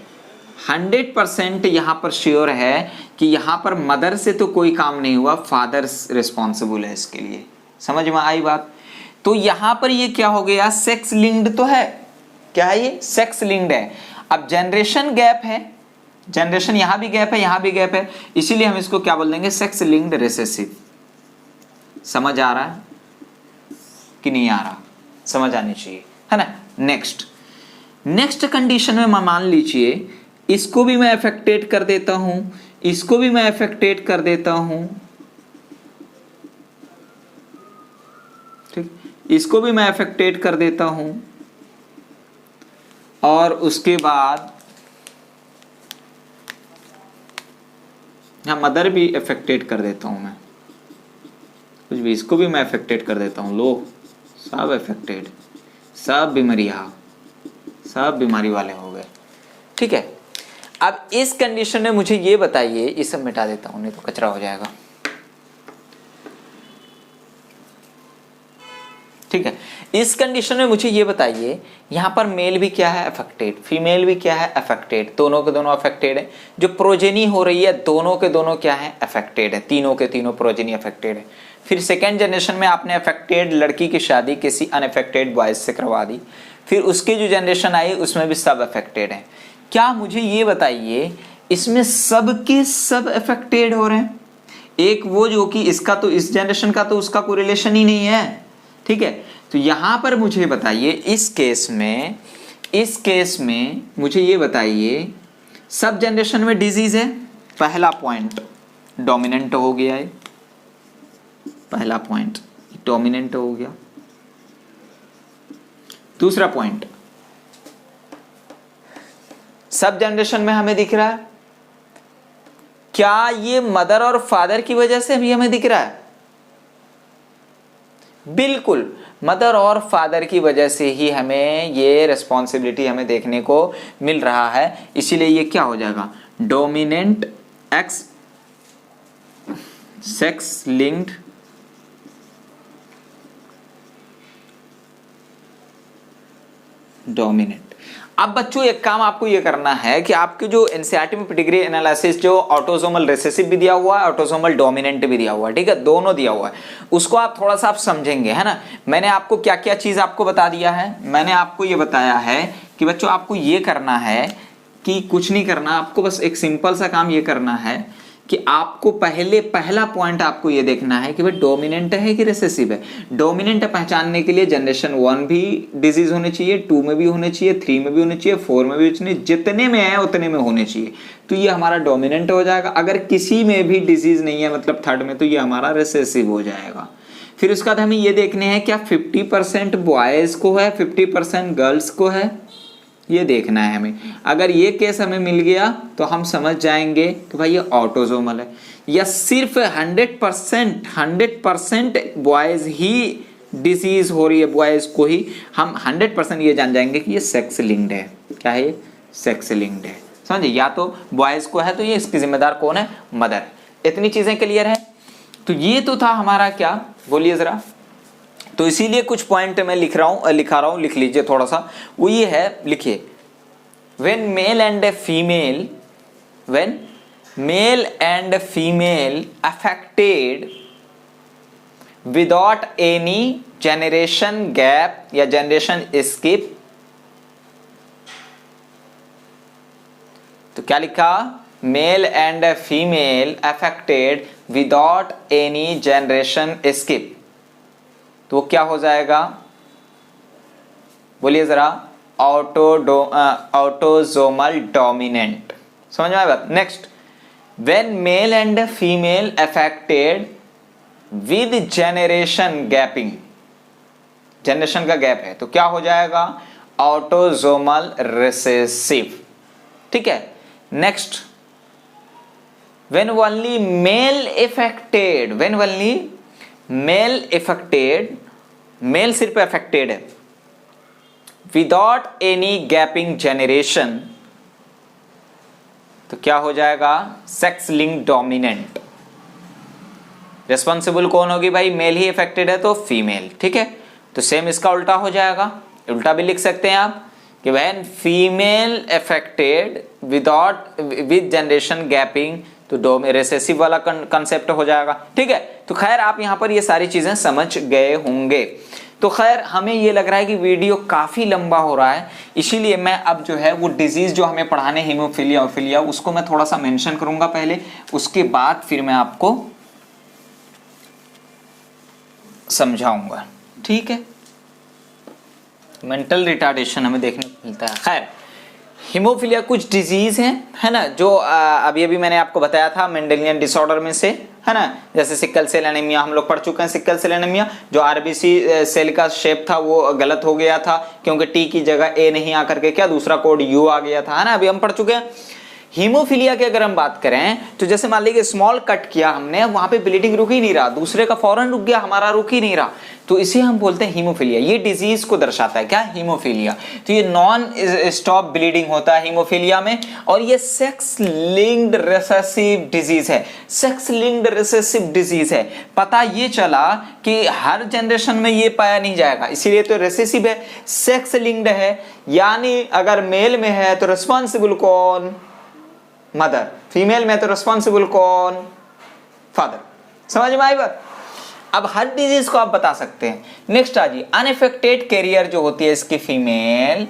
100% यहां पर श्योर है कि यहां पर मदर से तो कोई काम नहीं हुआ, फादर रिस्पॉन्सिबल है इसके लिए। समझ में आई बात? तो यहां पर ये क्या हो गया, सेक्स लिंक्ड तो है, क्या है ये, सेक्स लिंक्ड है। अब जनरेशन गैप है, जनरेशन यहां भी गैप है, यहां भी गैप है, इसीलिए हम इसको क्या बोल देंगे, सेक्स लिंक्ड रिसेसिव। समझ आ रहा है कि नहीं आ रहा? समझ आनी चाहिए, है ना। नेक्स्ट कंडीशन में मान लीजिए इसको भी मैं अफेक्टेड कर देता हूं, इसको भी मैं अफेक्टेड कर देता हूं, ठीक, इसको भी मैं अफेक्टेड कर देता हूं, और उसके बाद यहां मदर भी अफेक्टेड कर देता हूं मैं, कुछ भी, इसको भी मैं अफेक्टेड कर देता हूं, लो सब अफेक्टेड, सब बीमारी वाले हो गए, ठीक है। अब इस कंडीशन में मुझे ये बताइए, ये सब मिटा देता हूं नहीं तो कचरा हो जाएगा, ठीक है। इस कंडीशन में मुझे ये बताइए, यहां पर मेल भी क्या है, अफेक्टेड, फीमेल भी क्या है, अफेक्टेड, दोनों के दोनों अफेक्टेड है। जो प्रोजेनी हो रही है दोनों के दोनों क्या है, अफेक्टेड है, तीनों के तीनों प्रोजेनी अफेक्टेड है। फिर सेकेंड जनरेशन में आपने अफेक्टेड लड़की की शादी किसी अनअफेक्टेड बॉयज से करवा दी, फिर उसकी जो जनरेशन आई उसमें भी सब अफेक्टेड है। क्या मुझे ये बताइए, इसमें सब के सब अफेक्टेड हो रहे हैं? एक वो जो कि इसका तो इस जनरेशन का तो उसका कोई रिलेशन ही नहीं है, ठीक है। तो यहां पर मुझे बताइए इस केस में मुझे ये बताइए, सब जनरेशन में डिजीज है, पहला पॉइंट डोमिनेंट हो गया है, पहला पॉइंट डोमिनेंट हो गया। दूसरा पॉइंट, सब जनरेशन में हमें दिख रहा है, क्या ये मदर और फादर की वजह से भी हमें दिख रहा है? बिल्कुल, मदर और फादर की वजह से ही हमें ये रिस्पॉन्सिबिलिटी हमें देखने को मिल रहा है, इसीलिए ये क्या हो जाएगा, dominant x sex linked dominant. अब बच्चों एक काम आपको ये करना है कि आपके जो एनसीईआरटी में पेडिग्री एनालिसिस जो ऑटोसोमल रिसेसिव भी दिया हुआ है, ऑटोसोमल डोमिनेंट भी दिया हुआ है, ठीक है, दोनों दिया हुआ है, उसको आप थोड़ा सा आप समझेंगे, है ना। मैंने आपको क्या क्या चीज आपको बता दिया है, मैंने आपको ये बताया है कि बच्चों आपको ये करना है कि कुछ नहीं करना, आपको बस एक सिंपल सा काम ये करना है कि आपको पहला पॉइंट आपको ये देखना है कि भाई डोमिनेंट है कि रिसेसिव है। डोमिनेंट पहचानने के लिए जनरेशन 1 भी डिजीज होने चाहिए, 2 में भी होने चाहिए, 3 में भी होने चाहिए, 4 में भी होने चाहिए, जितने में है उतने में होने चाहिए, तो ये हमारा डोमिनेंट हो जाएगा। अगर किसी में भी डिजीज नहीं है मतलब थर्ड में, तो ये हमारा रिसेसिव हो जाएगा। फिर उसके बाद हमें ये देखने हैं क्या 50% बॉयज को है, 50% गर्ल्स को है, ये देखना है हमें। अगर ये केस हमें मिल गया तो हम समझ जाएंगे कि भाई ये ऑटोसोमल है, या सिर्फ 100% बॉयज ही डिसीज हो रही है, बॉयज को ही, हम 100% ये जान जाएंगे कि ये सेक्स लिंक्ड है। क्या है ये? सेक्स लिंक्ड है। समझे? या तो बॉयज को है तो ये इसकी जिम्मेदार कौन है? मदर। इतनी चीजें क्लियर है। तो ये तो था हमारा क्या, बोलिए जरा। तो इसीलिए कुछ पॉइंट मैं लिखा रहा हूं, लिख लीजिए थोड़ा सा। वो ये है, लिखिए, when male and female affected without any generation gap या जनरेशन स्किप, तो क्या लिखा? Male and female affected without any generation skip, तो क्या हो जाएगा? बोलिए जरा। Autosomal dominant. समझ में आया बात? Next, when male and female affected with generation gapping, generation का गैप है तो क्या हो जाएगा? ऑटोसोमल रिसेसिव। ठीक है। Next, when only male affected, male सिर्फ अफेक्टेड है, विदाउट एनी गैपिंग जनरेशन, तो क्या हो जाएगा? Sex link dominant. रिस्पॉन्सिबल कौन होगी भाई? मेल ही अफेक्टेड है तो फीमेल। ठीक है। तो सेम इसका उल्टा हो जाएगा, उल्टा भी लिख सकते हैं आप कि when female affected with generation gapping, तो रिसेसिव वाला कंसेप्ट हो जाएगा। ठीक है। तो खैर आप यहां पर ये सारी चीजें समझ गए होंगे। तो खैर हमें ये लग रहा है कि वीडियो काफी लंबा हो रहा है, इसीलिए मैं अब जो है वो डिजीज जो हमें पढ़ाने हीमोफीलिया उसको मैं थोड़ा सा मेंशन करूंगा पहले, उसके बाद फिर मैं आपको समझाऊंगा। ठीक है। मेंटल रिटार्डेशन हमें देखने को मिलता है। खैर हीमोफीलिया कुछ डिजीज है ना, जो अभी अभी मैंने आपको बताया था मेंडेलियन डिसऑर्डर में से, है ना। जैसे सिकल सेल एनीमिया हम लोग पढ़ चुके हैं। सिकल सेल एनीमिया जो आरबीसी सेल का शेप था वो गलत हो गया था, क्योंकि टी की जगह ए नहीं आकर के क्या दूसरा कोड यू आ गया था, है ना। अभी हम पढ़ चुके हैं। हीमोफीलिया की अगर हम बात करें तो जैसे मान लीजिए स्मॉल कट किया हमने, वहां पे ब्लीडिंग रुक ही नहीं रहा, दूसरे का फौरन रुक गया, हमारा रुक ही नहीं रहा, तो इसे हम बोलते हैं हीमोफीलिया। ये डिजीज को दर्शाता है क्या? हीमोफीलिया। तो ये नॉन स्टॉप ब्लीडिंग होता है हीमोफीलिया में, और ये सेक्स लिंक्ड रिसेसिव डिजीज है। सेक्स लिंक्ड रिसेसिव डिजीज है। पता ये चला कि हर जनरेशन में ये पाया नहीं जाएगा, इसीलिए तो रिसेसिव है, सेक्स लिंक्ड है। यानी अगर मेल में है तो रिस्पॉन्सिबल कौन? मदर। फीमेल में तो रिस्पॉन्सिबल कौन? फादर। समझ में आई बात? अब हर डिजीज को आप बता सकते हैं। नेक्स्ट आ जी, अनअफेक्टेड कैरियर जो होती है इसकी फीमेल,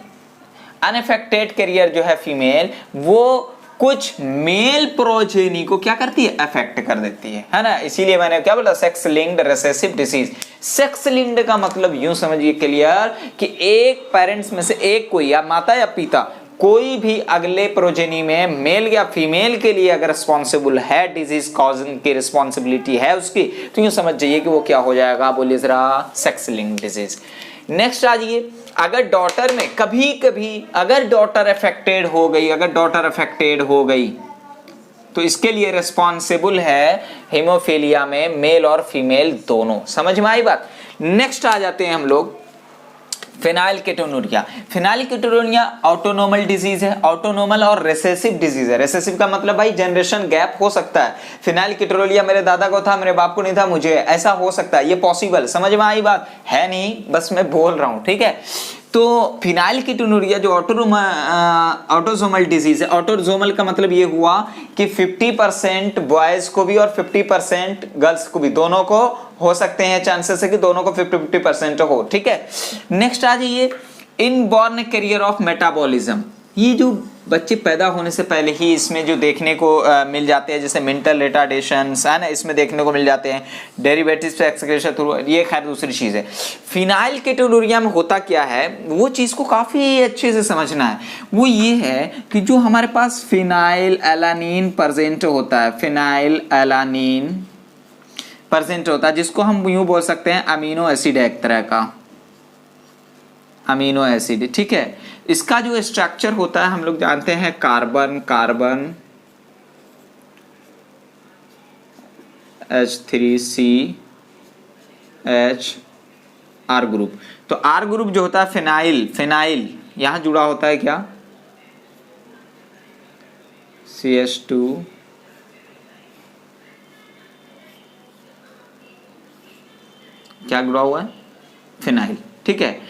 अनअफेक्टेड कैरियर जो है फीमेल, वो कुछ मेल प्रोजेनी को क्या करती है? अफेक्ट कर देती है ना। इसीलिए मैंने क्या बोला? Sex linked recessive disease. Sex linked का मतलब यूं समझिए क्लियर कि एक पेरेंट्स में से एक कोई, या माता या पिता, कोई भी अगले प्रोजेनी में मेल या फीमेल के लिए अगर रिस्पॉन्सिबल है, डिजीज कॉजिंग की रिस्पॉन्सिबिलिटी है उसकी, तो यूं समझ जाइए कि वो क्या हो जाएगा? बोलिए जरा। Sex linked disease. नेक्स्ट आ जाइए, अगर डॉटर में कभी कभी अगर डॉटर अफेक्टेड हो गई तो इसके लिए रिस्पॉन्सिबल है हीमोफीलिया में मेल और फीमेल दोनों। समझ में आई बात? नेक्स्ट आ जाते हैं हम लोग फेनाइलकेटोनुरिया। फेनाइलकेटोनुरिया ऑटोनोमल डिजीज है, ऑटोनोमल और रिसेसिव डिजीज है। रिसेसिव का मतलब भाई जनरेशन गैप हो सकता है। फेनाइलकेटोनुरिया मेरे दादा को था, मेरे बाप को नहीं था, मुझे ऐसा हो सकता है, ये पॉसिबल। समझ में आई बात? है नहीं, बस मैं बोल रहा हूं। ठीक है। तो फिनाइलकेटोनुरिया जो ऑटोसोमल डिजीज है, ऑटोसोमल का मतलब ये हुआ कि 50% बॉयज को भी और 50% गर्ल्स को भी, दोनों को हो सकते हैं, चांसेस है कि दोनों को 50-50% हो। ठीक है। नेक्स्ट आ जाइए, इनबॉर्न कैरियर ऑफ मेटाबॉलिज्म। ये जो बच्चे पैदा होने से पहले ही इसमें जो देखने को मिल जाते हैं, जैसे मेंटल रिटार्डेशंस, है ना, इसमें देखने को मिल जाते हैं। डेरिवेटिव्स एक्सक्रीशन थ्रू, ये खैर दूसरी चीज़ है। फिनाइलकेटोनुरिया में होता क्या है, वो चीज़ को काफ़ी अच्छे से समझना है। वो ये है कि जो हमारे पास फिनाइल एलानीन प्रेजेंट होता है, फिनाइल एलानीन प्रेजेंट होता है, जिसको हम यूँ बोल सकते हैं अमीनो एसिड है, एक तरह का अमीनो एसिड। ठीक है। इसका जो स्ट्रक्चर होता है हम लोग जानते हैं carbon carbon H3CH R group. तो R ग्रुप जो होता है फिनाइल, फिनाइल यहां जुड़ा होता है क्या, CH2 क्या जुड़ा हुआ है, फिनाइल। ठीक है,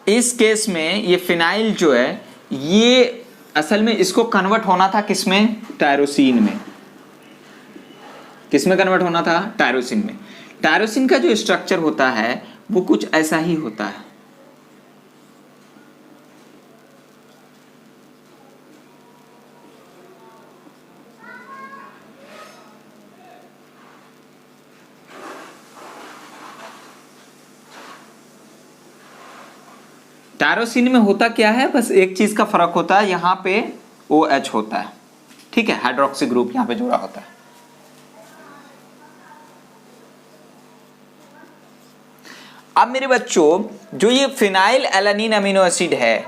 इस केस में ये फिनाइल जो है ये असल में इसको कन्वर्ट होना था किसमें, टायरोसिन में। किसमें कन्वर्ट होना था, टायरोसिन में। टायरोसिन का जो स्ट्रक्चर होता है वो कुछ ऐसा ही होता है। टायरोसिन में होता क्या है, बस एक चीज का फर्क होता है, यहां पे OH होता है। ठीक है, हाइड्रोक्सी ग्रुप यहां पे जुड़ा होता है। अब मेरे बच्चों जो ये फिनाइल एलानिन अमीनो एसिड है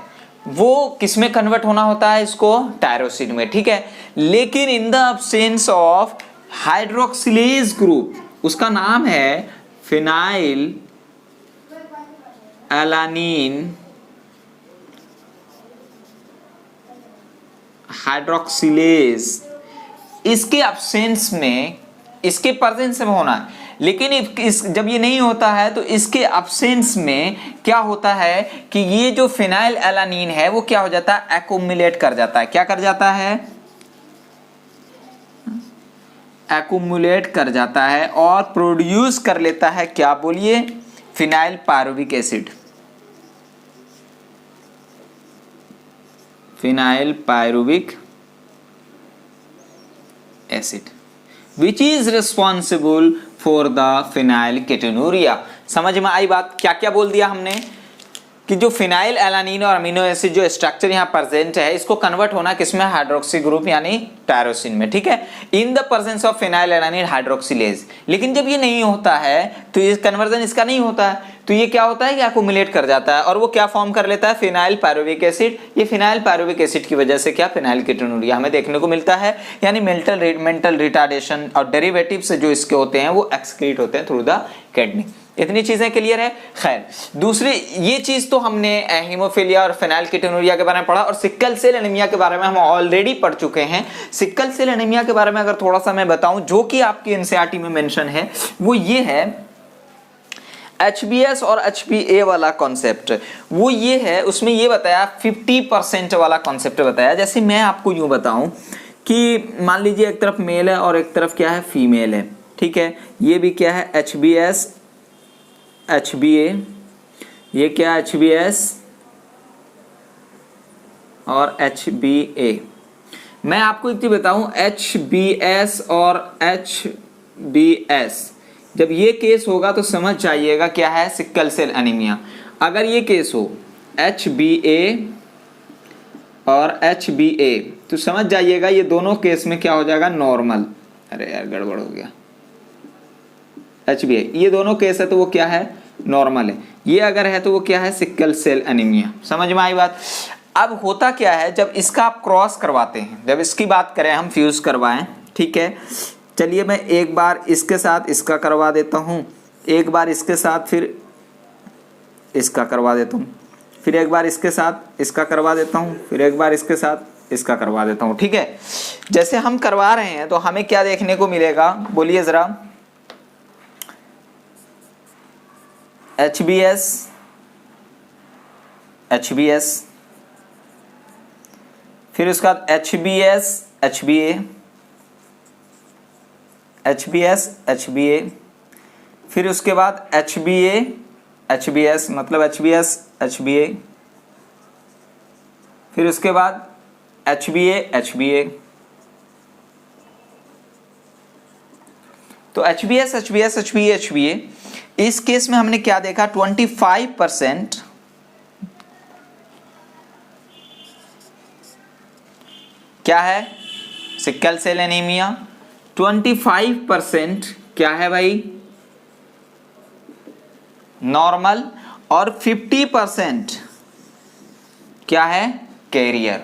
वो किसमें कन्वर्ट होना होता है, इसको टायरोसिन में। ठीक है, लेकिन in the absence of hydroxylase group, उसका नाम है फिनाइल एलानिन हाइड्रोक्सिलेज, इसके अब्सेंस में, इसके प्रेजेंस में होना है, लेकिन इस जब ये नहीं होता है तो इसके अब्सेंस में क्या होता है कि ये जो फिनाइल एलानिन है वो क्या हो जाता है, एक्युमुलेट कर जाता है। क्या कर जाता है, एक्युमुलेट कर जाता है और प्रोड्यूस कर लेता है क्या, बोलिए, phenyl pyruvic acid. Phenyl pyruvic acid which is responsible for the phenyl ketonuria. समझ में आई बात, क्या क्या बोल दिया हमने कि जो फिनाइल एलानिन और अमीनो एसिड जो स्ट्रक्चर यहाँ प्रेजेंट है इसको कन्वर्ट होना किसमें, हाइड्रोक्सी ग्रुप यानी टायरोसिन में। ठीक है, in the presence of phenyl alanine hydroxylase. लेकिन जब ये नहीं होता है तो ये कन्वर्जन इसका नहीं होता है, तो ये क्या होता है कि एक्युमुलेट कर जाता है और वो क्या फॉर्म कर लेता है, फिनाइल पायरुविक एसिड। ये फिनाइल पायरुविक एसिड की वजह से क्या, फिनाइल कीटोनुरिया हमें देखने को मिलता है, यानी मेंटल रिटार्डेशन और डेरिवेटिव्स जो इसके होते हैं वो एक्सक्रीट होते हैं थ्रू द किडनी। इतनी चीजें क्लियर है। खैर, दूसरी ये चीज तो हमने हीमोफीलिया और फिनाइल कीटोनुरिया के बारे में पढ़ा, और सिक्कल सेल एनीमिया के बारे में हम ऑलरेडी पढ़ चुके हैं। सिक्कल सेल एनीमिया के बारे में अगर थोड़ा सा मैं बताऊं, जो कि आपकी एनसीईआरटी में मेंशन है, वो ये है HbS और HbA वाला कॉन्सेप्ट। वो ये है, उसमें ये बताया 50% वाला कॉन्सेप्ट बताया। जैसे मैं आपको यूं बताऊं कि मान लीजिए एक तरफ मेल है और एक तरफ क्या है, फीमेल है। ठीक है, ये भी क्या है, HbS HbA, ये क्या HbS और HbA। मैं आपको एक चीज बताऊं, HbS और HbS जब ये केस होगा तो समझ जाइएगा क्या है, सिक्कल सेल एनीमिया। अगर ये केस हो HbA और HbA तो समझ जाइएगा ये दोनों केस में क्या हो जाएगा, नॉर्मल। अरे यार गड़बड़ हो गया, HbA ये दोनों केस है तो वो क्या है, नॉर्मल है। ये अगर है तो वो क्या है, सिक्कल सेल एनीमिया। समझ में आई बात। अब होता क्या है, जब इसका आप क्रॉस करवाते हैं, जब इसकी बात करें हम, फ्यूज करवाएं, ठीक है, चलिए मैं एक बार इसके साथ इसका करवा देता हूं, एक बार इसके साथ फिर इसका करवा देता हूं, फिर एक बार इसके साथ इसका करवा देता हूं, फिर एक बार इसके साथ इसका करवा देता हूं। ठीक है, जैसे हम करवा रहे हैं तो हमें क्या देखने को मिलेगा, बोलिए जरा, HbS HbS, फिर उसका HbS HbA, HbS HbA, फिर उसके बाद HbA HbS मतलब HbS HbA, फिर उसके बाद HbA HbA। तो HbS HbS HbA HbA, इस केस में हमने क्या देखा, 25% क्या है, सिक्कल सेल एनीमिया, 25% क्या है भाई, नॉर्मल, और 50% क्या है, कैरियर।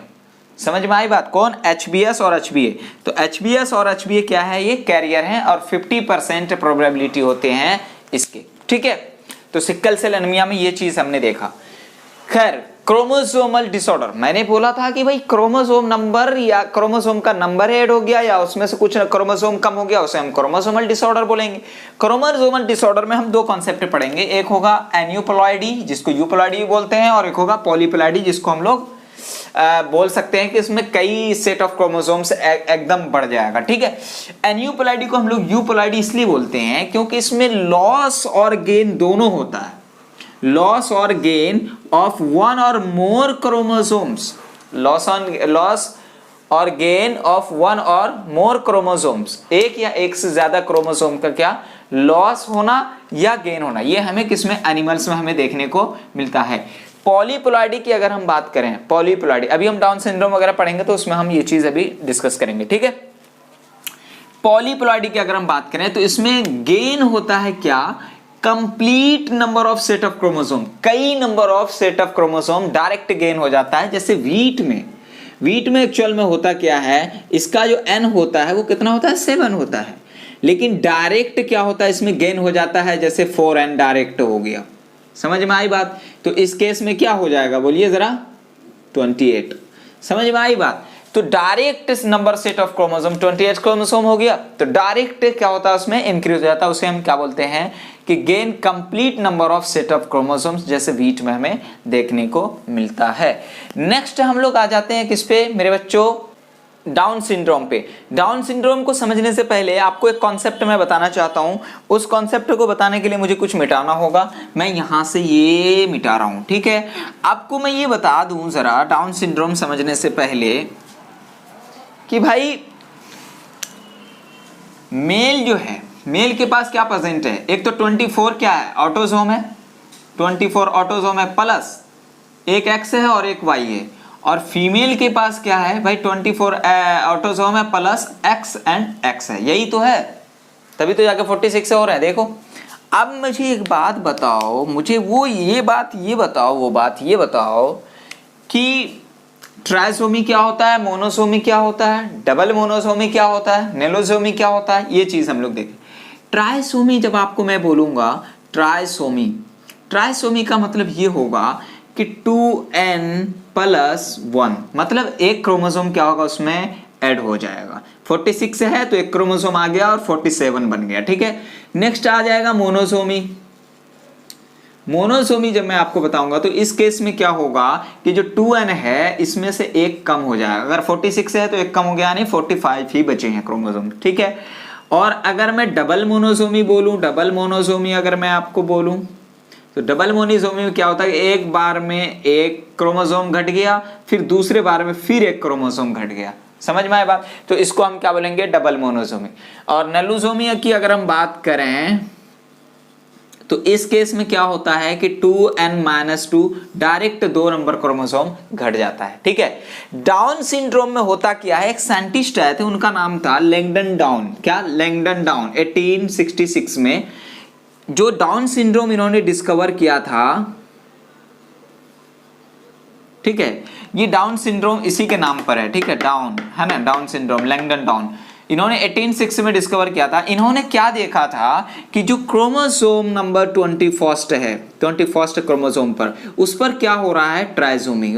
समझ में आई बात, कौन, HBS और HbA। तो HBS और HbA क्या है, ये कैरियर हैं और 50% प्रोबेबिलिटी होते हैं इसके, ठीक है। तो सिकल सेल एनीमिया में ये चीज हमने देखा। खैर, क्रोमोसोमल डिसऑर्डर, मैंने बोला था कि भाई क्रोमोसोम नंबर या क्रोमोसोम का नंबर ऐड हो गया या उसमें से कुछ क्रोमोसोम कम हो गया, उसे हम क्रोमोसोमल डिसऑर्डर बोलेंगे। क्रोमोसोमल डिसऑर्डर में हम दो कॉन्सेप्ट पढ़ेंगे, एक होगा एन्यूप्लॉइडी जिसको यूप्लॉइडी बोलते हैं, और एक होगा पॉलीप्लॉइडी जिसको हम लोग बोल सकते हैं कि इसमें कई सेट ऑफ क्रोमोसोम्स एकदम बढ़ जाएगा, ठीक है। एन्यूप्लॉइडी को हम लोग यूप्लॉइडी इसलिए बोलते हैं क्योंकि इसमें लॉस और गेन दोनों होता है, लॉस और गेन ऑफ वन और मोर क्रोमोसोम्स, लॉस और गेन ऑफ वन और मोर क्रोमोसोम्स, एक या एक से ज्यादा क्रोमोसोम का क्या लॉस होना या गेन होना, ये हमें किसमें, एनिमल्स में हमें देखने को मिलता है। पॉलीप्लॉइडी की अगर हम बात करें, पॉलीप्लॉइडी अभी हम डाउन सिंड्रोम वगैरह पढ़ेंगे तो उसमें हम ये चीज अभी डिस्कस करेंगे, ठीक है। पॉलीप्लॉइडी की अगर हम बात करें तो इसमें गेन होता है क्या, complete number of set of chromosome, कई number of set of chromosome direct gain हो जाता है। जैसे वीट में एक्चुअल में होता क्या है, इसका जो एन होता है वो कितना होता है, 7 होता है, लेकिन डायरेक्ट क्या होता है इसमें गेन हो जाता है, जैसे 4n डायरेक्ट हो गया। समझ में आई बात, तो इस केस में क्या हो जाएगा बोलिए जरा, 28। समझ में आई बात, तो direct number set of chromosome 28 chromosome हो गया, तो डायरेक्ट क्या होता है उसमें इंक्रीज हो जाता है, उसे हम क्या बोलते हैं कि gain complete number of set of chromosomes, जैसे वीट में हमें देखने को मिलता है। नेक्स्ट हम लोग आ जाते हैं किस पे मेरे बच्चों, डाउन सिंड्रोम पे। डाउन सिंड्रोम को समझने से पहले आपको एक कॉन्सेप्ट मैं बताना चाहता हूं, उस कॉन्सेप्ट को बताने के लिए मुझे कुछ मिटाना होगा, मैं यहां से ये मिटा रहा हूं, ठीक है। आपको मैं ये बता दूं जरा डाउन सिंड्रोम समझने से पहले कि भाई मेल जो है, मेल के पास क्या प्रेजेंट है, एक तो 24 क्या है, ऑटोसोम है, 24 ऑटोसोम है, प्लस एक एक्स है और एक वाई है, और फीमेल के पास क्या है भाई 24 ऑटोसोम है प्लस एक्स एंड एक्स है, यही तो है, तभी तो जाके 46 हो रहा है। देखो अब मुझे एक बात बताओ, मुझे वो ये बात ये बताओ कि ट्राइसोमी क्या होता है, मोनोसोमी क्या होता है, डबल मोनोसोमी क्या होता है, नेलोसोमी क्या होता है, ये चीज हम लोग देखें। ट्राइसोमी जब आपको मैं बोलूंगा ट्राइसोमी का मतलब ये होगा कि 2n+1, मतलब एक क्रोमोसोम क्या होगा उसमें ऐड हो जाएगा। 46 है तो एक क्रोमोसोम आ गया और 47 बन गया, ठीक है। नेक्स्ट आ जाएगा मोनोसोमी जब मैं आपको बताऊंगा तो इस केस में क्या होगा कि जो 2n है इसमें से एक कम हो जाएगा, अगर 46 है तो एक कम हो गया, यानी 45 ही बचे हैं क्रोमोसोम, ठीक है। और अगर मैं डबल मोनोसोमी अगर मैं आपको बोलूं तो डबल मोनोसोमी में क्या होता है, एक बार में एक क्रोमोसोम घट गया, फिर दूसरे बार में फिर एक क्रोमोसोम घट गया। समझ में आया बात, तो इसको हम क्या बोलेंगे, डबल मोनोसोमी। और नेलोसोमी की अगर हम बात करें तो इस केस में क्या होता है कि 2n-2 डायरेक्ट 2 नंबर क्रोमोसोम घट जाता है, ठीक है। डाउन सिंड्रोम में होता क्या है, एक साइंटिस्ट आए थे, उनका नाम था लैंगडन डाउन, 1866 में जो डाउन सिंड्रोम इन्होंने डिस्कवर किया था, ठीक है। ये डाउन सिंड्रोम इसी के नाम पर है, ठीक है, डाउन है ना, डाउन सिंड्रोम, लैंगडन डाउन, इन्होंने 1806 में डिस्कवर किया था। इन्होंने क्या देखा था कि जो क्रोमोसोम नंबर 21 है, 21 क्रोमोसोम पर, उस पर क्या हो रहा है, ट्राइसोमी,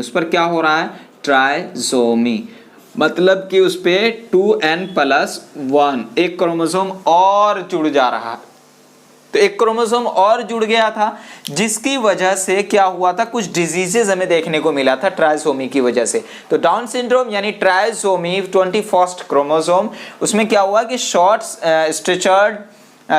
मतलब कि उस पे 2n+1 एक क्रोमोसोम और जुड़ जा रहा है, तो एक क्रोमोसोम और जुड़ गया था, जिसकी वजह से क्या हुआ था, कुछ डिजीजेस हमें देखने को मिला था ट्राइसोमी की वजह से। तो डाउन सिंड्रोम यानी ट्राइसोमी 21 क्रोमोसोम, उसमें क्या हुआ कि short stature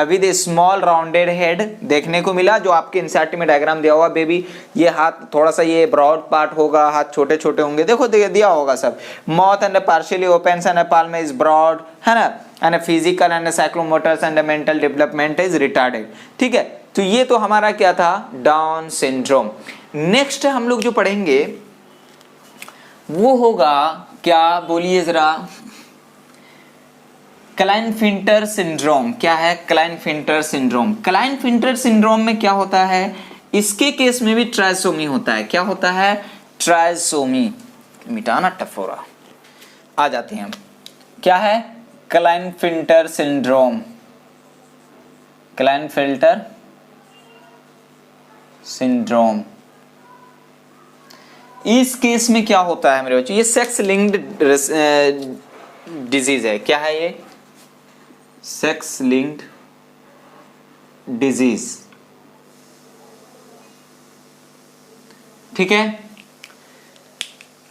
with a small rounded head देखने को मिला, जो आपके एनसीईआरटी में डायग्राम दिया हुआ बेबी, ये हाथ थोड़ा सा ये ब्रॉड पार्ट होगा, हाथ छोटे छोटे होंगे, देखो दिया होगा सब। Mouth and partially open and palm is broad, है ना, and physical and psychomotors and mental development is retarded, ठीक है। तो ये तो हमारा क्या था, डाउन सिंड्रोम। नेक्स्ट हम लोग जो पढ़ेंगे वो होगा क्या, बोलिए जरा, क्लाइनफिल्टर सिंड्रोम। क्या है क्लाइनफिल्टर सिंड्रोम? क्लाइनफिल्टर सिंड्रोम में क्या होता है, इसके केस में भी ट्राइसोमी होता है। क्या होता है, ट्राइसोमी, मिटाना टफ हो रहा। आ जाते हैं हम, क्या है क्लाइनफिल्टर सिंड्रोम। क्लाइनफिल्टर सिंड्रोम, इस केस में क्या होता है मेरे बच्चों, ये सेक्स लिंक्ड डिजीज है। क्या है ये, सेक्स लिंक्ड डिजीज, ठीक है,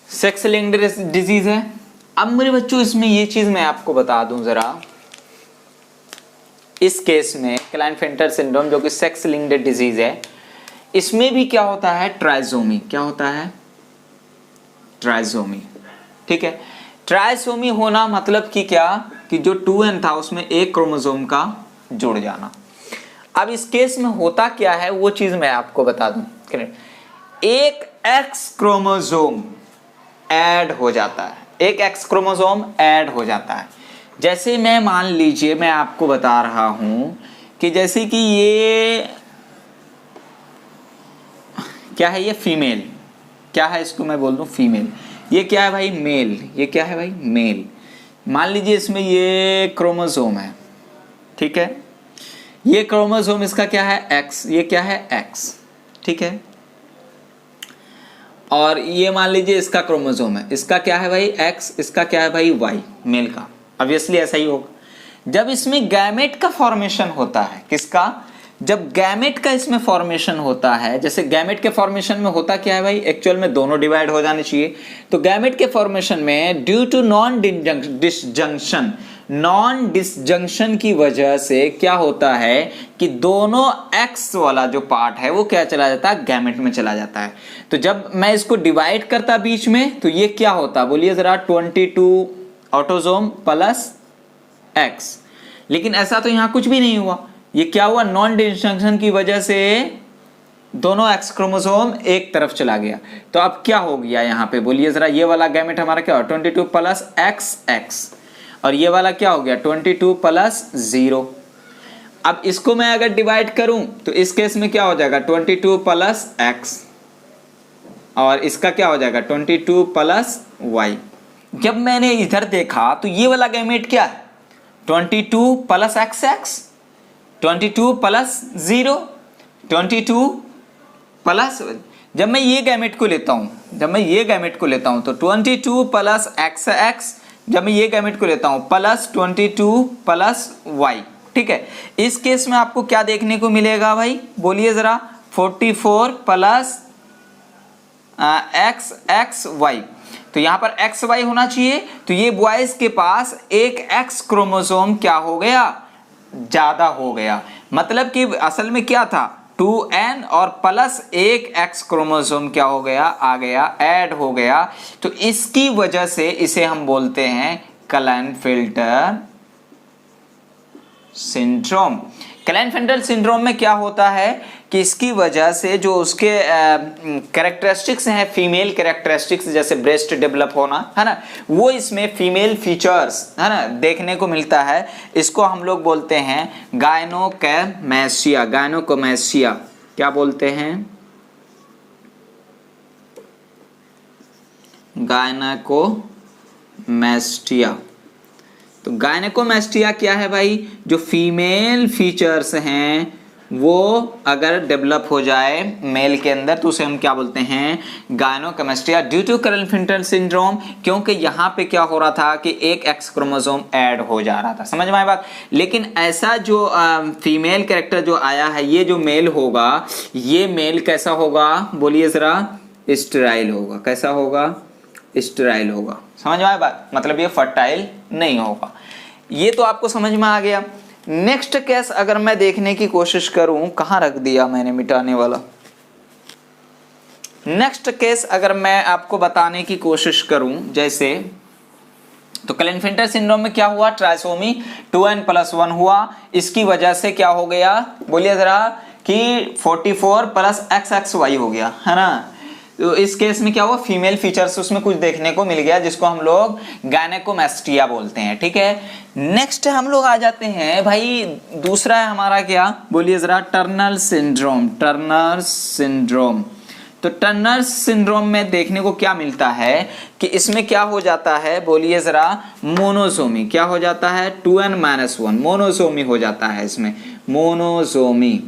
सेक्स लिंक्ड डिजीज है। अब मेरे बच्चों इसमें ये चीज मैं आपको बता दूं जरा, इस केस में क्लाइनफिल्टर सिंड्रोम जो कि सेक्स लिंक्ड डिजीज है, इसमें भी क्या होता है, ट्राइसोमी। क्या होता है, ट्राइसोमी, ठीक है। ट्राइसोमी होना मतलब कि क्या, कि जो 2n था उसमें एक क्रोमोसोम का जुड़ जाना। अब इस केस में होता क्या है वो चीज मैं आपको बता दूं, एक एक्स क्रोमोसोम ऐड हो जाता है, एक एक्स क्रोमोसोम ऐड हो जाता है। जैसे मैं मान लीजिए मैं आपको बता रहा हूं कि जैसे कि ये क्या है, ये फीमेल, क्या है इसको मैं बोल दूं फीमेल, ये क्या है भाई मेल, ये क्या है भाई मेल। मान लीजिए इसमें ये क्रोमोसोम है, ठीक है, ये क्रोमोसोम इसका क्या है एक्स, ये क्या है एक्स, ठीक है, और ये मान लीजिए इसका क्रोमोसोम है, इसका क्या है भाई एक्स, इसका क्या है भाई वाई, मेल का। ऑब्वियसली ऐसा ही होगा। जब इसमें गैमेट का फॉर्मेशन होता है, किसका, जब गैमेट का इसमें फॉर्मेशन होता है, जैसे गैमेट के फॉर्मेशन में होता क्या है भाई, एक्चुअल में दोनों डिवाइड हो जाने चाहिए। तो गैमेट के फॉर्मेशन में ड्यू टू नॉन डिसजंक्शन की वजह से क्या होता है कि दोनों एक्स वाला जो पार्ट है वो क्या चला जाता है, गैमेट में चला जाता है। तो जब मैं इसको डिवाइड करता बीच में तो ये क्या होता, बोलिए जरा, 22 ऑटोसोम प्लस एक्स। लेकिन ऐसा तो यहां कुछ भी नहीं हुआ, ये क्या हुआ, नॉन डिसजंक्शन की वजह से दोनों एक्स क्रोमोसोम एक तरफ चला गया। तो अब क्या हो गया यहां पे, बोलिए जरा, ये वाला गैमेट हमारा क्या हो, 22 प्लस एक्स एक्स, और ये वाला क्या हो गया 22 प्लस 0। अब इसको मैं अगर डिवाइड करूं तो इस केस में क्या हो जाएगा 22 प्लस एक्स, और इसका क्या हो जाएगा 22 प्लस वाई। जब मैंने इधर देखा तो ये वाला गैमेट क्या है 22 plus x x, 22 plus 0, 22 plus, जब मैं ये गैमेट को लेता हूं, जब मैं ये गैमेट को लेता हूं तो 22 प्लस एक्स एक्स, जब मैं ये गैमेट को लेता हूं प्लस 22 प्लस वाई, ठीक है। इस केस में आपको क्या देखने को मिलेगा भाई, बोलिए जरा, 44 प्लस एक्स एक्स वाई। तो यहां पर एक्स वाई होना चाहिए, तो ये बॉयज के पास एक एक्स क्रोमोसोम क्या हो गया, ज्यादा हो गया। मतलब कि असल में क्या था 2n और प्लस एक एक्स क्रोमोसोम क्या हो गया, आ गया, ऐड हो गया। तो इसकी वजह से इसे हम बोलते हैं क्लाइनफिल्टर सिंड्रोम। क्लाइनफिल्टर सिंड्रोम में क्या होता है कि इसकी वजह से जो उसके कैरेक्टरिस्टिक्स हैं, फीमेल कैरेक्टरिस्टिक्स, जैसे ब्रेस्ट डेवलप होना है ना, वो इसमें फीमेल फीचर्स है ना देखने को मिलता है। इसको हम लोग बोलते हैं गायनोकैमेसिया। गायनोकोमेसिया क्या बोलते हैं, गायनोकोमेस्टिया। तो गायनेकोमेस्टिया क्या है भाई, जो फीमेल फीचर्स हैं वो अगर डेवलप हो जाए मेल के अंदर तो उसे हम क्या बोलते हैं, गायनोकोमेस्टिया ड्यू टू क्लाइनफिल्टर सिंड्रोम। क्योंकि यहाँ पे क्या हो रहा था कि एक एक्स क्रोमोसोम ऐड हो जा रहा था, समझ में आई बात। लेकिन ऐसा जो फीमेल कैरेक्टर जो आया है, ये जो मेल होगा, ये मेल कैसा होगा, बोलिए जरा, स्टेराइल होगा। कैसा होगा, स्टेराइल होगा। समझ में आया बात, मतलब ये फर्टाइल नहीं होगा। ये तो आपको समझ में आ गया। नेक्स्ट केस अगर मैं देखने की कोशिश करूं, कहां रख दिया मैंने मिटाने वाला, नेक्स्ट केस अगर मैं आपको बताने की कोशिश करूं, जैसे तो क्लाइनफिल्टर सिंड्रोम में क्या हुआ, ट्राइसोमी 2n+1 हुआ। इसकी वजह से क्या हो गया, बोलिए जरा, कि 44 प्लस XXY हो गया, है ना। तो इस केस में क्या हुआ, फीमेल फीचर्स उसमें कुछ देखने को मिल गया, जिसको हम लोग गायनेकोमेस्टिया बोलते हैं, ठीक है। नेक्स्ट हम लोग आ जाते हैं भाई, दूसरा है हमारा क्या, बोलिए जरा, टर्नर सिंड्रोम। टर्नर सिंड्रोम, तो टर्नर सिंड्रोम में देखने को क्या मिलता है कि इसमें क्या हो जाता है, बोलिए जरा, मोनोसोमी। क्या हो जाता है? 2n-1 मोनोसोमी हो जाता है इसमें, मोनोसोमी।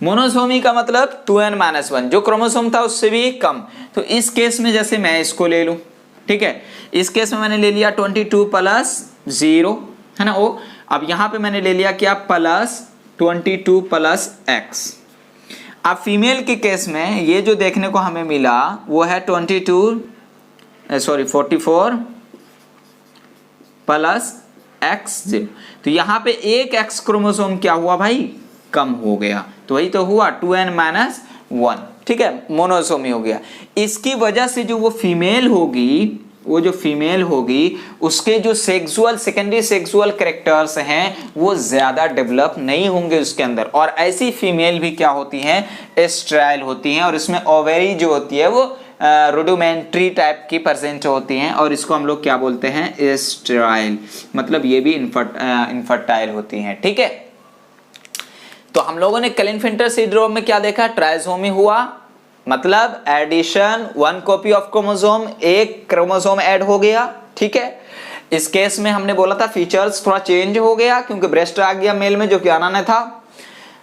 मोनोसोमी का मतलब 2n-1, जो क्रोमोसोम था उससे भी कम। तो इस केस में जैसे मैं इसको ले लूं, ठीक है, इस केस में मैंने ले लिया 22+0, है ना, वो अब यहां पे मैंने ले लिया क्या, +22+x। अब फीमेल के केस में ये जो देखने को हमें मिला वो है 44+x0। तो यहां पे एक x क्रोमोसोम क्या हुआ भाई, कम हो गया। तो वही तो हुआ 2n-1, ठीक है, मोनोसोमी हो गया। इसकी वजह से जो वो फीमेल होगी, वो जो फीमेल होगी उसके जो सेक्सुअल, सेकेंडरी सेक्सुअल कैरेक्टर्स हैं वो ज्यादा डेवलप नहीं होंगे उसके अंदर। और ऐसी फीमेल भी क्या होती हैं, स्टेराइल होती हैं, और इसमें ओवेरी जो होती है वो रुडिमेंट्री टाइप की प्रेजेंट होती हैं, और इसको हम लोग क्या बोलते हैं, स्टेराइल, मतलब ये भी इनफर्टाइल होती हैं, ठीक है। तो हम लोगों ने क्लेनफेल्टर सिंड्रोम में क्या देखा, ट्राइसोमी हुआ, मतलब एडिशन, 1 कॉपी ऑफ क्रोमोसोम, एक क्रोमोसोम ऐड हो गया, ठीक है। इस केस में हमने बोला था फीचर्स थोड़ा चेंज हो गया क्योंकि ब्रेस्ट आ गया मेल में, जो कि आना नहीं था।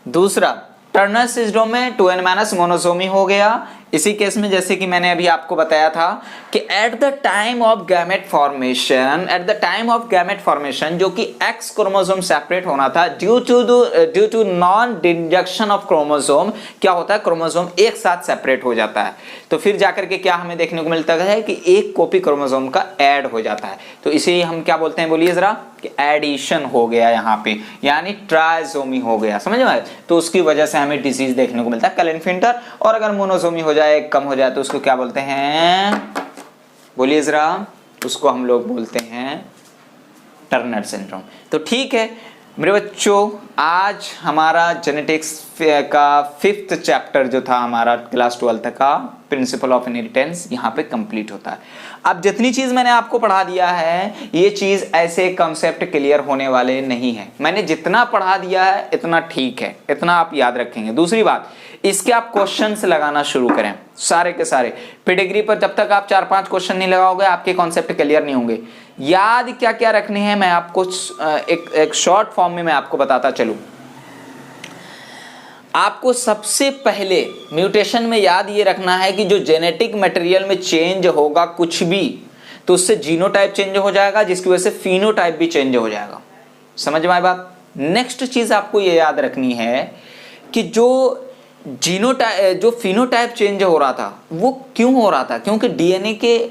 दूसरा, टर्नर सिंड्रोम में 2n- मोनोसोमी हो गया। इसी केस में जैसे कि मैंने अभी आपको बताया था कि at the time of gamete formation जो कि एक्स क्रोमोसोम सेपरेट होना था, due to non deduction of chromosome, क्या होता है, क्रोमोसोम एक साथ सेपरेट हो जाता है। तो फिर जाकर के क्या हमें देखने को मिलता है कि एक कॉपी क्रोमोसोम का ऐड हो जाता है। तो इसे हम क्या बोलते हैं, बोलिए जरा, कि एडिशन हो गया यहाँ पे, यानी ट्राइसोमी हो गया, समझ में आया। तो उसकी वजह से हमें डिजीज देखने को मिलता है क्लेनफेल्टर। और अगर मोनोसोमी हो जाए, कम हो जाए, तो उसको क्या बोलते हैं, बोलिए जरा, उसको हम लोग बोलते हैं टर्नर सिंड्रोम। तो ठीक है मेरे बच्चों, आज हमारा जेनेटिक्स का 5th चैप्टर जो था हमारा क्लास 12 का, प्रिंसिपल ऑफ इनहेरिटेंस, यहाँ पे कंप्लीट होता है। अब जितनी चीज मैंने आपको पढ़ा दिया है, ये चीज ऐसे कंसेप्ट क्लियर होने वाले नहीं है। मैंने जितना पढ़ा दिया है इतना ठीक है, इतना आप याद रखेंगे। दूसरी बात, इसके आप क्वेश्चंस लगाना शुरू करें, सारे के सारे। पेडिग्री पर जब तक आप 4-5 क्वेश्चन नहीं लगाओगे, आपके कॉन्सेप्ट क्लियर नहीं होंगे। याद क्या क्या रखने हैं, मैं आपको एक शॉर्ट फॉर्म में मैं आपको बताता चलूं। आपको सबसे पहले म्यूटेशन में याद ये रखना है कि जो जेनेटिक मटेरियल में चेंज होगा कुछ भी, तो उससे जीनोटाइप चेंज हो जाएगा, जिसकी वजह से फिनोटाइप भी चेंज हो जाएगा। समझ में आई बात। नेक्स्ट चीज आपको ये याद रखनी है कि जो फिनोटाइप चेंज हो रहा था वो क्यों हो रहा था, क्योंकि डीएनए के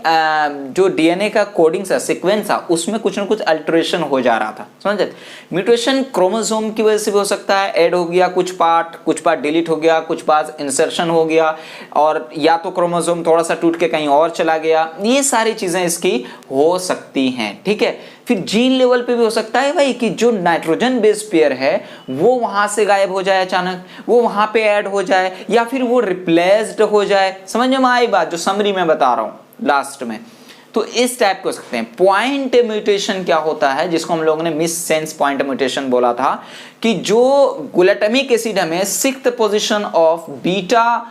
जो डीएनए का कोडिंग था, सीक्वेंस था, उसमें कुछ ना कुछ अल्टरेशन हो जा रहा था, समझे। म्यूटेशन क्रोमोसोम की वजह से भी हो सकता है, ऐड हो गया कुछ पार्ट डिलीट हो गया, कुछ पार्ट इंसर्शन हो गया, और या तो क्रोमोसोम थोड़ा सा टूट के कहीं और चला गया। ये सारी चीजें इसकी हो सकती हैं, ठीक है। फिर जीन लेवल पे भी हो सकता है भाई कि जो नाइट्रोजन बेस पेयर है वो वहां से गायब हो जाए, अचानक वो वहां पे ऐड हो जाए, या फिर वो रिप्लेस्ड हो जाए। समझ में आई बात, जो समरी में बता रहा हूं लास्ट में। तो इस टाइप के हो सकते हैं। पॉइंट म्यूटेशन क्या होता है, जिसको हम लोगों ने मिस सेंस पॉइंट म्यूटेशन बोला था, कि जो ग्लूटामिक एसिड हमें 6th position of beta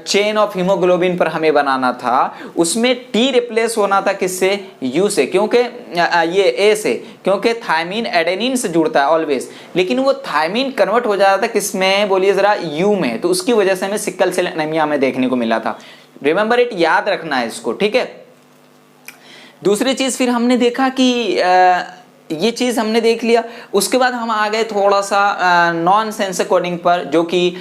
chain of haemoglobin पर हमें बनाना था, उसमें टी रिप्लेस होना था किससे, यू से, क्योंकि ये ए से, क्योंकि थायमीन एडेनिन से जुड़ता है ऑलवेज, लेकिन वो थायमीन कन्वर्ट हो जाता था किसमें, बोलिए जरा, यू में। तो उसकी वजह से हमें सिकल सेल एनीमिया में देखने को मिला था। रिमेंबर इट, याद रखना है इसको, ठीक है। दूसरी चीज फिर हमने देखा कि ये चीज हमने देख लिया। उसके बाद हम आ गए थोड़ा सा नॉन सेंस कोडिंग पर, जो कि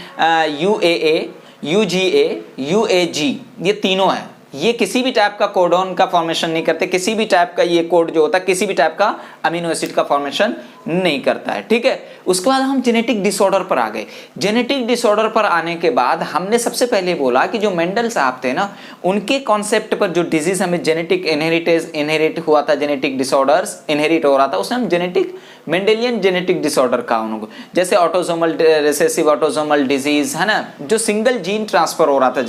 UAA, UGA, UAG, ये तीनों है। ये किसी भी टाइप का कोडॉन का फॉर्मेशन नहीं करते, किसी भी टाइप का ये कोड जो होता है किसी भी टाइप का अमीनो एसिड का फॉर्मेशन नहीं करता है, ठीक है। उसके बाद हम जेनेटिक डिसऑर्डर पर आ गए। जेनेटिक डिसऑर्डर पर आने के बाद हमने सबसे पहले बोला कि जो मेंडल साहब थे ना, उनके कॉन्सेप्ट पर जो डिजीज हमें जेनेटिक इनहेरिट हुआ था, जेनेटिक डिसऑर्डर्स इनहेरिट हो रहा था, उसमें हम जेनेटिक मेंडेलियन जेनेटिक डिसऑर्डर का उनको, जैसे ऑटोसोमल रिसेसिव ऑटोसोमल डिजीज है ना, जो सिंगल जीन ट्रांसफर हो रहा था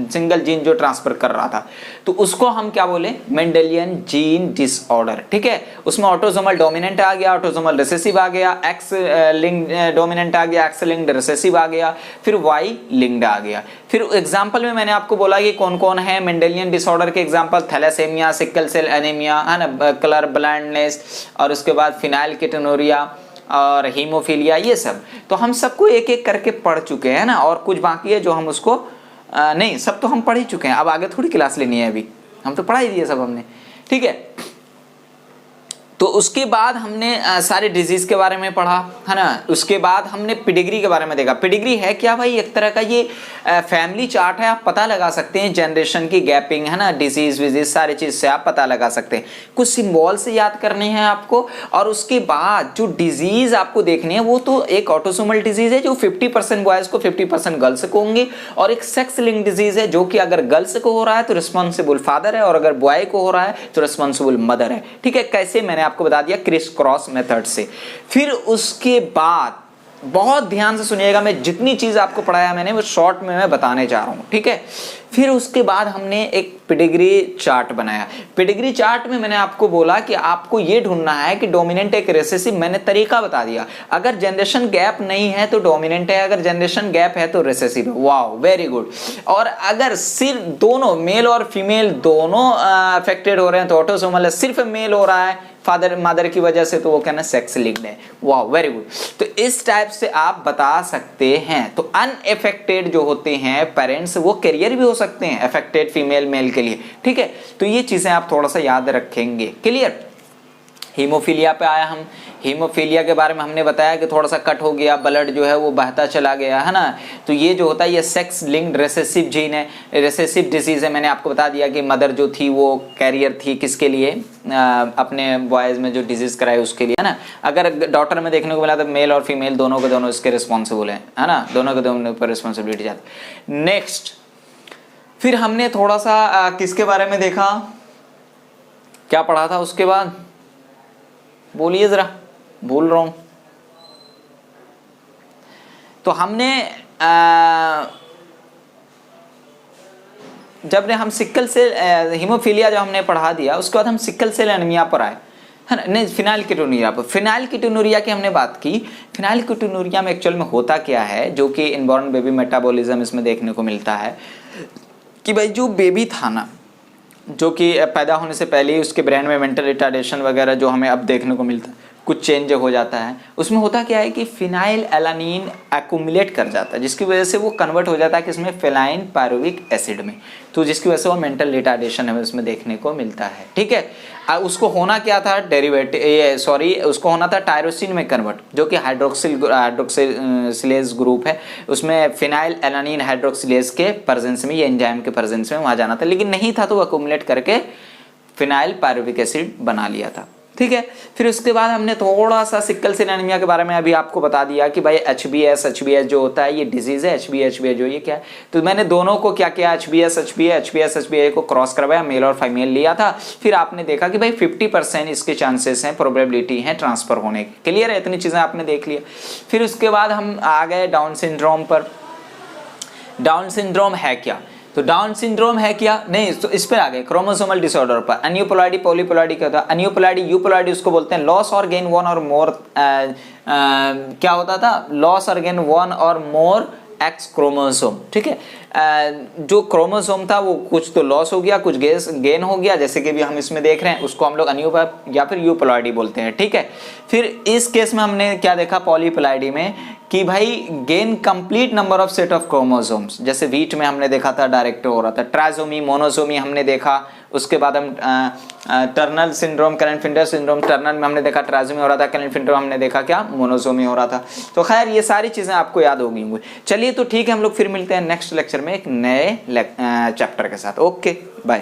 सिंगल जीन जो ट्रांसफर कर रहा था, तो उसको हम क्या बोले, मेंडेलियन जीन डिसऑर्डर। ठीक है, उसमें ऑटोसोमल डोमिनेंट आ गया, ऑटोसोमल रिसेसिव आ गया, एक्स लिंक्ड डोमिनेंट आ गया, एक्स लिंक्ड रिसेसिव आ गया, फिर वाई लिंक्ड आ गया। फिर एग्जांपल में मैंने आपको बोला कि कौन कौन है मेंडेलियन डिसऑर्डर के example, thalassaemia, sickle cell anaemia, है ना, कलर ब्लाइंडनेस, और उसके बाद फिनाइलकेटोनुरिया और हीमोफीलिया, ये सब तो हम सबको एक एक करके पढ़ चुके हैं ना, और कुछ बाकी है जो हम उसको नहीं, सब तो हम पढ़ ही चुके हैं, अब आगे थोड़ी क्लास लेनी है, अभी हम तो पढ़ा ही दिए सब हमने। ठीक है, तो उसके बाद हमने सारे डिजीज के बारे में पढ़ा, है ना। उसके बाद हमने पेडिग्री के बारे में देखा। पेडिग्री है क्या भाई, एक तरह का ये फैमिली चार्ट है, आप पता लगा सकते हैं जनरेशन की गैपिंग, है ना, डिजीज विजीज सारी चीज से आप पता लगा सकते हैं। कुछ सिंबल से याद करने हैं आपको, और उसके बाद जो डिजीज आपको देखनी है वो तो एक ऑटोसोमल डिजीज है जो 50% बॉयज को 50% गर्ल्स को होंगे, और एक सेक्स लिंक डिजीज है जो कि अगर गर्ल्स को हो रहा है तो रिस्पॉन्सिबल फादर है, और अगर बॉय को हो रहा है तो रिस्पॉन्सिबल मदर है। ठीक है, कैसे मैंने आपको बता दिया, क्रिस क्रॉस मेथड से। फिर उसके बाद बहुत ध्यान से सुनिएगा, मैं जितनी चीज आपको पढ़ाया मैंने वो शॉर्ट में मैं बताने जा रहा हूं। ठीक है, फिर उसके बाद हमने एक पेडिग्री चार्ट बनाया। पेडिग्री चार्ट में मैंने आपको बोला कि आपको ये ढूंढना है कि डोमिनेंट है कि रिसेसिव, मैंने तरीका बता दिया। अगर जनरेशन गैप नहीं है तो डोमिनेंट है, अगर जनरेशन गैप है तो रिसेसिव है। Wow, very good. और अगर सिर्फ दोनों मेल और फीमेल दोनों अफेक्टेड हो रहे हैं तो ऑटोसोमल है, सिर्फ मेल हो रहा है फादर मदर की वजह से तो वो कहना सेक्स लिंक्ड है। वाह, वेरी गुड। तो इस टाइप से आप बता सकते हैं। तो अनएफेक्टेड जो होते हैं पेरेंट्स, वो कैरियर भी हो सकते हैं अफेक्टेड फीमेल मेल के लिए। ठीक है, तो ये चीजें आप थोड़ा सा याद रखेंगे। क्लियर। हीमोफीलिया पे आया हम। हीमोफीलिया के बारे में हमने बताया कि थोड़ा सा कट हो गया, ब्लड जो है वो बहता चला गया, है ना। तो ये जो होता है ये सेक्स लिंक्ड रिसेसिव जीन है, रिसेसिव डिजीज है। मैंने आपको बता दिया कि मदर जो थी वो कैरियर थी किसके लिए, अपने बॉयज में जो डिजीज कराए उसके लिए, है ना। अगर डॉटर में देखने को मिला तो मेल और फीमेल दोनों के दोनों इसके रिस्पॉन्सिबल है ना, दोनों के दोनों पर रिस्पॉन्सिबिलिटी जाती। नेक्स्ट फिर हमने थोड़ा सा किसके बारे में देखा, क्या पढ़ा था उसके बाद, बोलिए जरा, भूल रहा हूं। तो हमने जब हम सिकल सेल हीमोफीलिया जब हमने पढ़ा दिया, उसके बाद हम सिकल सेल एनीमिया पर आए, है ना, नहीं फिनाइलकेटोनुरिया पर। फिनाइलकेटोनुरिया की हमने बात की। फिनाइलकेटोनुरिया में एक्चुअल में होता क्या है, जो कि इनबॉर्न बेबी मेटाबॉलिज्म इसमें देखने को मिलता है कि भाई जो बेबी था ना, जो कि पैदा होने से पहले ही उसके ब्रेन में मेंटल रिटार्डेशन वगैरह जो हमें अब देखने को मिलता है, कुछ चेंज हो जाता है। उसमें होता क्या है कि फिनाइल एलानिन एक्यूमुलेट कर जाता है, जिसकी वजह से वो कन्वर्ट हो जाता है कि इसमें फिनाइन पायरुविक एसिड में, तो जिसकी वजह से वो मेंटल रिटार्डेशन हमें उसमें देखने को मिलता है। ठीक है, उसको होना क्या था, उसको होना था टायरोसिन में कन्वर्ट, जो कि हाइड्रोक्सिलेज ग्रुप है, उसमें फिनाइल एलानिन हाइड्रोक्सिलेज के प्रेजेंस में, ये एंजाइम के प्रेजेंस में वहां जाना था, लेकिन नहीं था तो वो एक्यूमुलेट करके फिनाइल पायरुविक एसिड बना लिया था। ठीक है, फिर उसके बाद हमने थोड़ा सा सिकल सेल एनीमिया के बारे में अभी आपको बता दिया कि भाई HBS जो होता है ये डिजीज है। HBS जो ये क्या है, तो मैंने दोनों को क्या किया, HBS को क्रॉस करवाया, मेल और फीमेल लिया था। फिर आपने देखा कि भाई 50% इसके चांसेस हैं, प्रोबेबिलिटी है ट्रांसफर होने के। क्लियर है, इतनी चीजें आपने देख लिया। फिर उसके बाद हम आ गए डाउन सिंड्रोम पर। डाउन सिंड्रोम है क्या, तो डाउन सिंड्रोम है क्या, नहीं तो इस पर आ गए क्रोमोसोमल डिसऑर्डर पर। अनियोपोलाइडी पॉलीपोलाइडी क्या होता है, अनियोपोलाइडी यूपोलाइडी उसको बोलते हैं, लॉस और गेन वन और मोर क्या होता था, लॉस और गेन वन और मोर एक्स क्रोमोसोम। ठीक है, जो क्रोमोसोम था वो कुछ तो लॉस हो गया, कुछ गेन हो गया, जैसे कि भी हम इसमें देख रहे हैं, उसको हम लोग अनियोपोलाइडी या फिर यूपोलाइडी बोलते हैं। ठीक है, फिर इस केस में हमने क्या देखा पॉलीपोलाइडी में कि भाई gain complete number of set of chromosomes, जैसे वीट में हमने देखा था डायरेक्ट हो रहा था, ट्राइसोमी मोनोसोमी हमने देखा। उसके बाद हम टर्नल सिंड्रोम, कैलेन-फिंटर सिंड्रोम, टर्नल में हमने देखा ट्राइसोमी हो रहा था, कैलेन-फिंटर हमने देखा क्या मोनोसोमी हो रहा था। तो खैर ये सारी चीजें आपको याद होगी होंगी। चलिए तो ठीक है, हम लोग फिर मिलते हैं नेक्स्ट लेक्चर में एक नए चैप्टर के साथ। Okay bye.